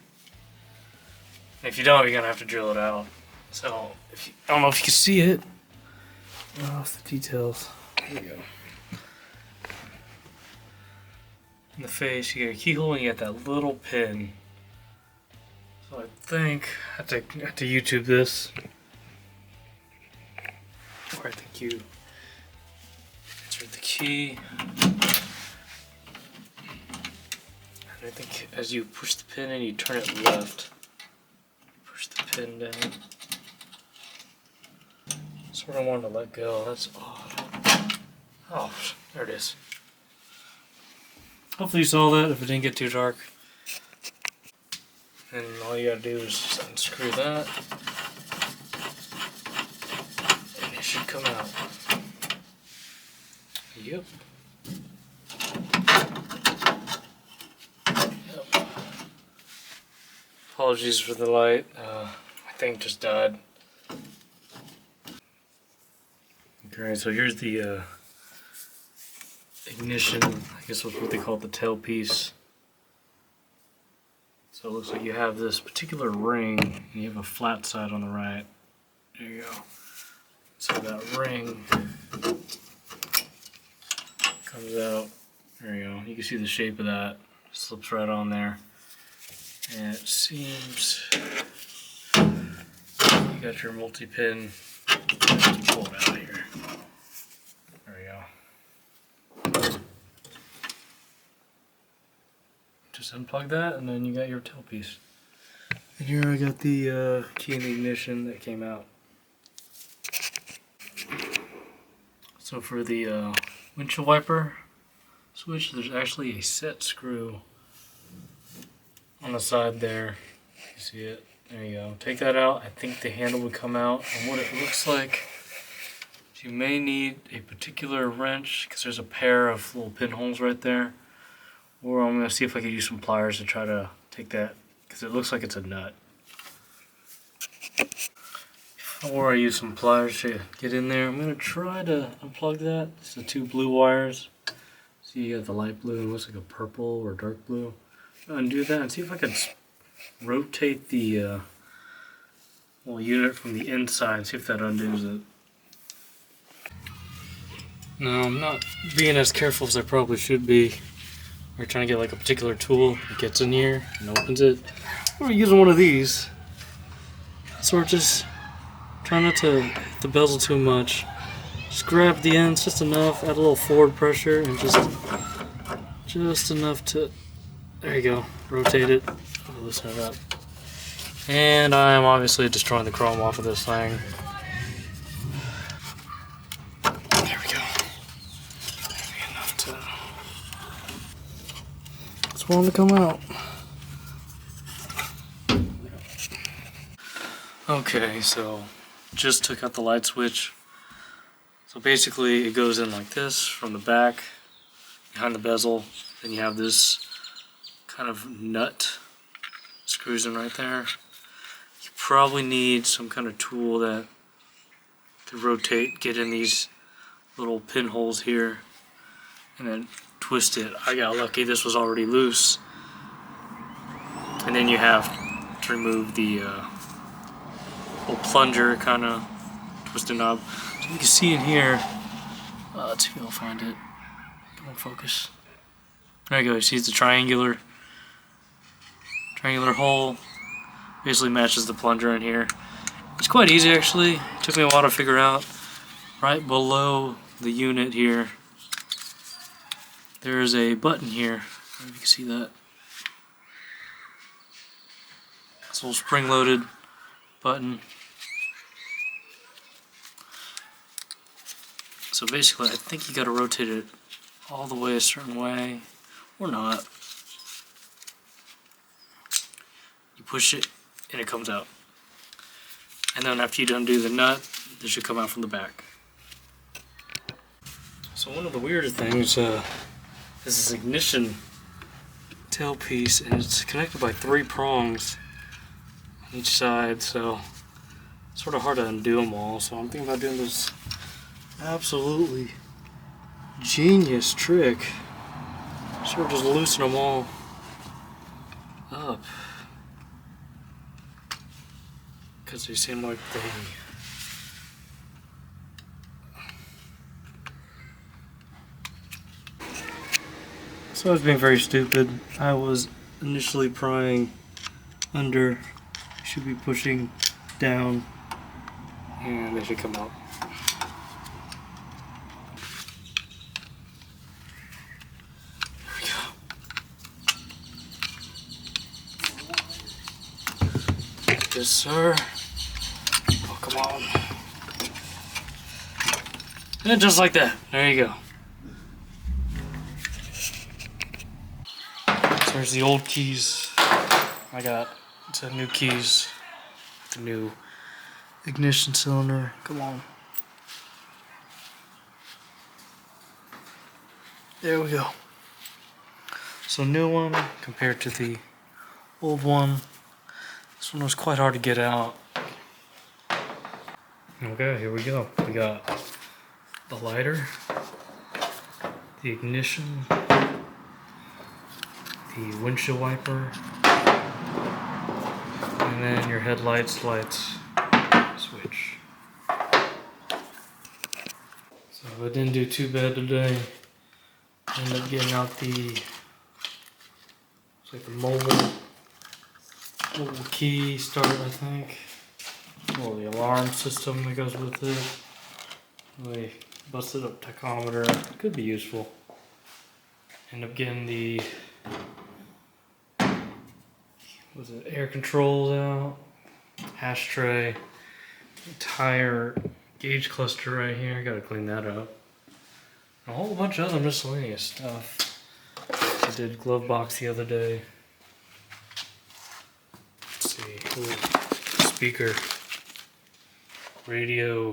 And if you don't, you're going to have to drill it out. So I don't know if you can see it. Off the details. There we go. In the face, you get a keyhole and you get that little pin. So I think I have to YouTube this. Or I think you insert the key. And I think as you push the pin in, you turn it left. Push the pin down. Sort of wanted to let go. That's odd. Oh, there it is. Hopefully you saw that if it didn't get too dark. And all you gotta do is just unscrew that. And it should come out. Yep. Apologies for the light. My thing just died. Okay, so here's the ignition. I guess that's what they call it, the tailpiece. So it looks like you have this particular ring, and you have a flat side on the right. There you go. So that ring comes out. There you go. You can see the shape of that. It slips right on there. And it seems you got your multi-pin. Just pull it out of here. There we go. Just unplug that, and then you got your tailpiece. And here I got the key in the ignition that came out. So for the windshield wiper switch, there's actually a set screw on the side there. You see it? There you go. Take that out. I think the handle would come out. And what it looks like, you may need a particular wrench because there's a pair of little pinholes right there. Or I'm going to see if I can use some pliers to try to take that, because it looks like it's a nut. Or I use some pliers to get in there. I'm going to try to unplug that. It's the two blue wires. See, you got the light blue and it looks like a purple or dark blue. Undo that and see if I can rotate the little unit from the inside, see if that undoes it. No, I'm not being as careful as I probably should be. We're trying to get like a particular tool that gets in here and opens it. We're using one of these. So we're just trying not to hit the bezel too much. Just grab the ends just enough, add a little forward pressure, and just enough to, there you go, rotate it, loosen it up. And I'm obviously destroying the chrome off of this thing. There we go. Maybe enough to, it's wanting to come out. Okay, so just took out the light switch. So basically it goes in like this from the back, behind the bezel. Then you have this kind of nut screws in right there. You probably need some kind of tool that to rotate, get in these little pinholes here, and then twist it. I got lucky, this was already loose. And then you have to remove the little plunger kind of twisted knob. So you can see in here, let's see if I'll find it. Come on, focus. There you go, you see the triangular hole. Basically matches the plunger in here. It's quite easy actually. It took me a while to figure out. Right below the unit here, there's a button here. I don't know if you can see that. It's a little spring-loaded button. So basically, I think you got to rotate it all the way a certain way, or not. You push it, and it comes out. And then after you undo the nut, this should come out from the back. So one of the weirder things is this ignition tailpiece, and it's connected by 3 prongs on each side, so it's sort of hard to undo them all. So I'm thinking about doing this absolutely genius trick. Sort of just loosen them all up, because they seem like they so I was being very stupid. I was initially prying under, should be pushing down, and they should come out. There we go. Yes, sir. Oh, come on. And just like that. There you go. So there's the old keys I got. It's new keys. The new ignition cylinder. Come on. There we go. So new one compared to the old one. This one was quite hard to get out. Okay, here we go. We got the lighter, the ignition, the windshield wiper, and then your headlights lights switch. So I didn't do too bad today. Ended up getting out the, it's like the mobile key start, I think. Well, the alarm system that goes with it. Really busted up tachometer. Could be useful. End up getting the, was it air controls out, ashtray, tire gauge cluster right here. Gotta clean that up. A whole bunch of other miscellaneous stuff. I did glove box the other day. Let's see. Ooh, speaker, radio.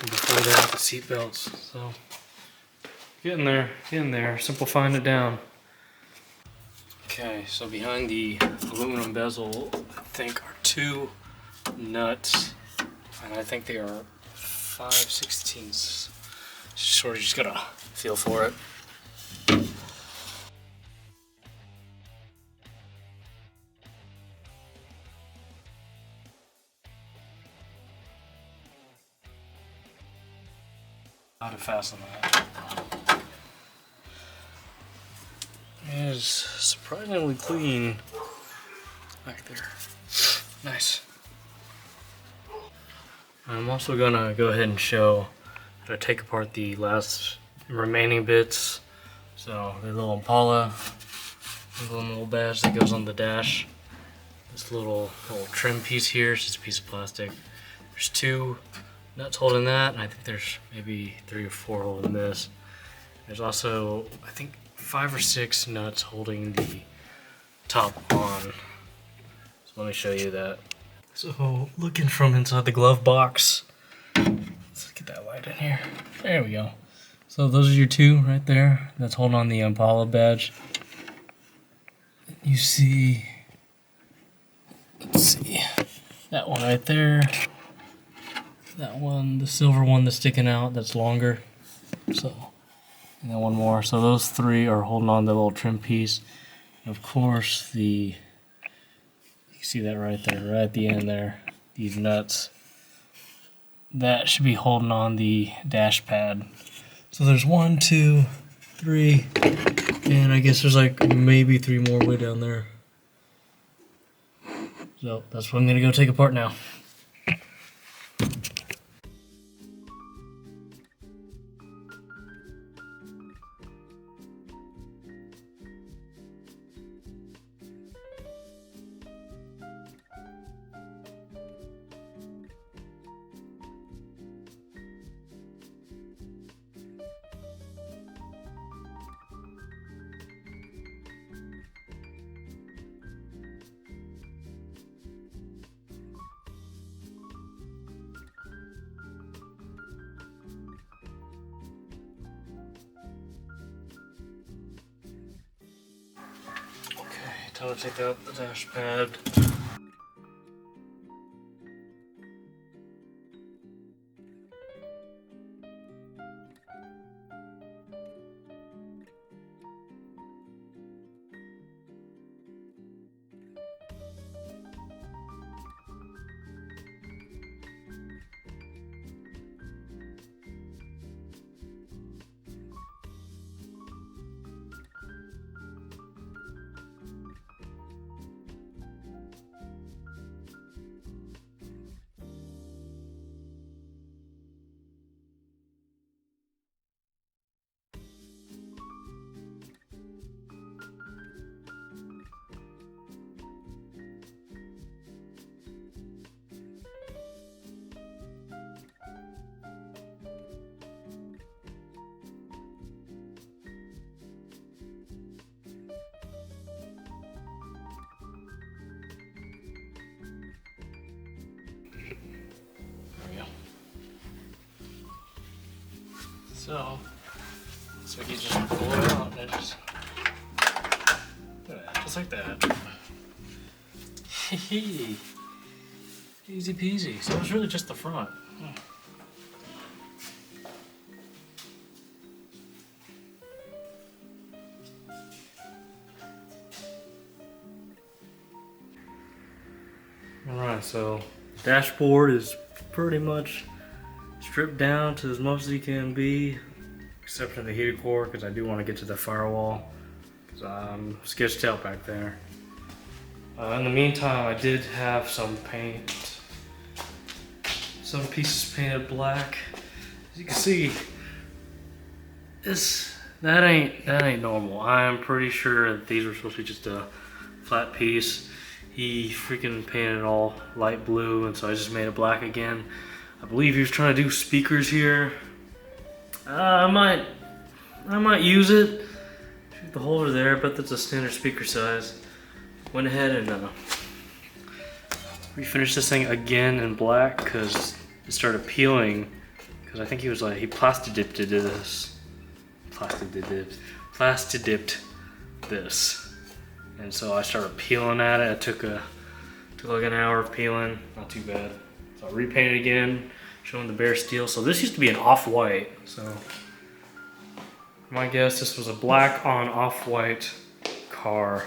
And before that, the seat belts. So getting there, simplifying it down. Okay, so behind the aluminum bezel, I think are 2 nuts, and I think they are 5/16. Sort of just gotta feel for it. How to fasten that. It is surprisingly clean back there. Nice. I'm also gonna go ahead and show how to take apart the last remaining bits. So the little Impala, the little badge that goes on the dash. This little trim piece here is just a piece of plastic. There's 2 nuts holding that, and I think there's maybe 3 or 4 holding this. There's also, I think, 5 or 6 nuts holding the top on. So let me show you that. So looking from inside the glove box, let's get that light in here. There we go. So those are your 2 right there. That's holding on the Impala badge. You see, let's see, that one right there. That one, the silver one that's sticking out, that's longer. So, and then one more. So those 3 are holding on the little trim piece. And of course, you see that right there, right at the end there, these nuts. That should be holding on the dash pad. So there's 1, 2, 3, and I guess there's like maybe 3 more way down there. So that's what I'm gonna go take apart now. Time to take out the dash pad. So we can just pull it out and it just, look at that, just like that. Easy peasy. So it's really just the front. Alright, so dashboard is pretty much stripped down to as much as you can be, except for the heater core, because I do want to get to the firewall, because I'm sketched out back there. In the meantime, I did have some paint, some pieces painted black. As you can see, that ain't normal. I'm pretty sure that these were supposed to be just a flat piece. He freaking painted it all light blue, and so I just made it black again. I believe he was trying to do speakers here. I might use it. Shoot the holder there, but that's a standard speaker size. Went ahead and refinished this thing again in black because it started peeling. Because I think he was like, he plasti-dipped this. Plasti-dipped this. And so I started peeling at it. It took like an hour of peeling, not too bad. So I repainted again, showing the bare steel. So this used to be an off-white. So my guess, this was a black on off-white car.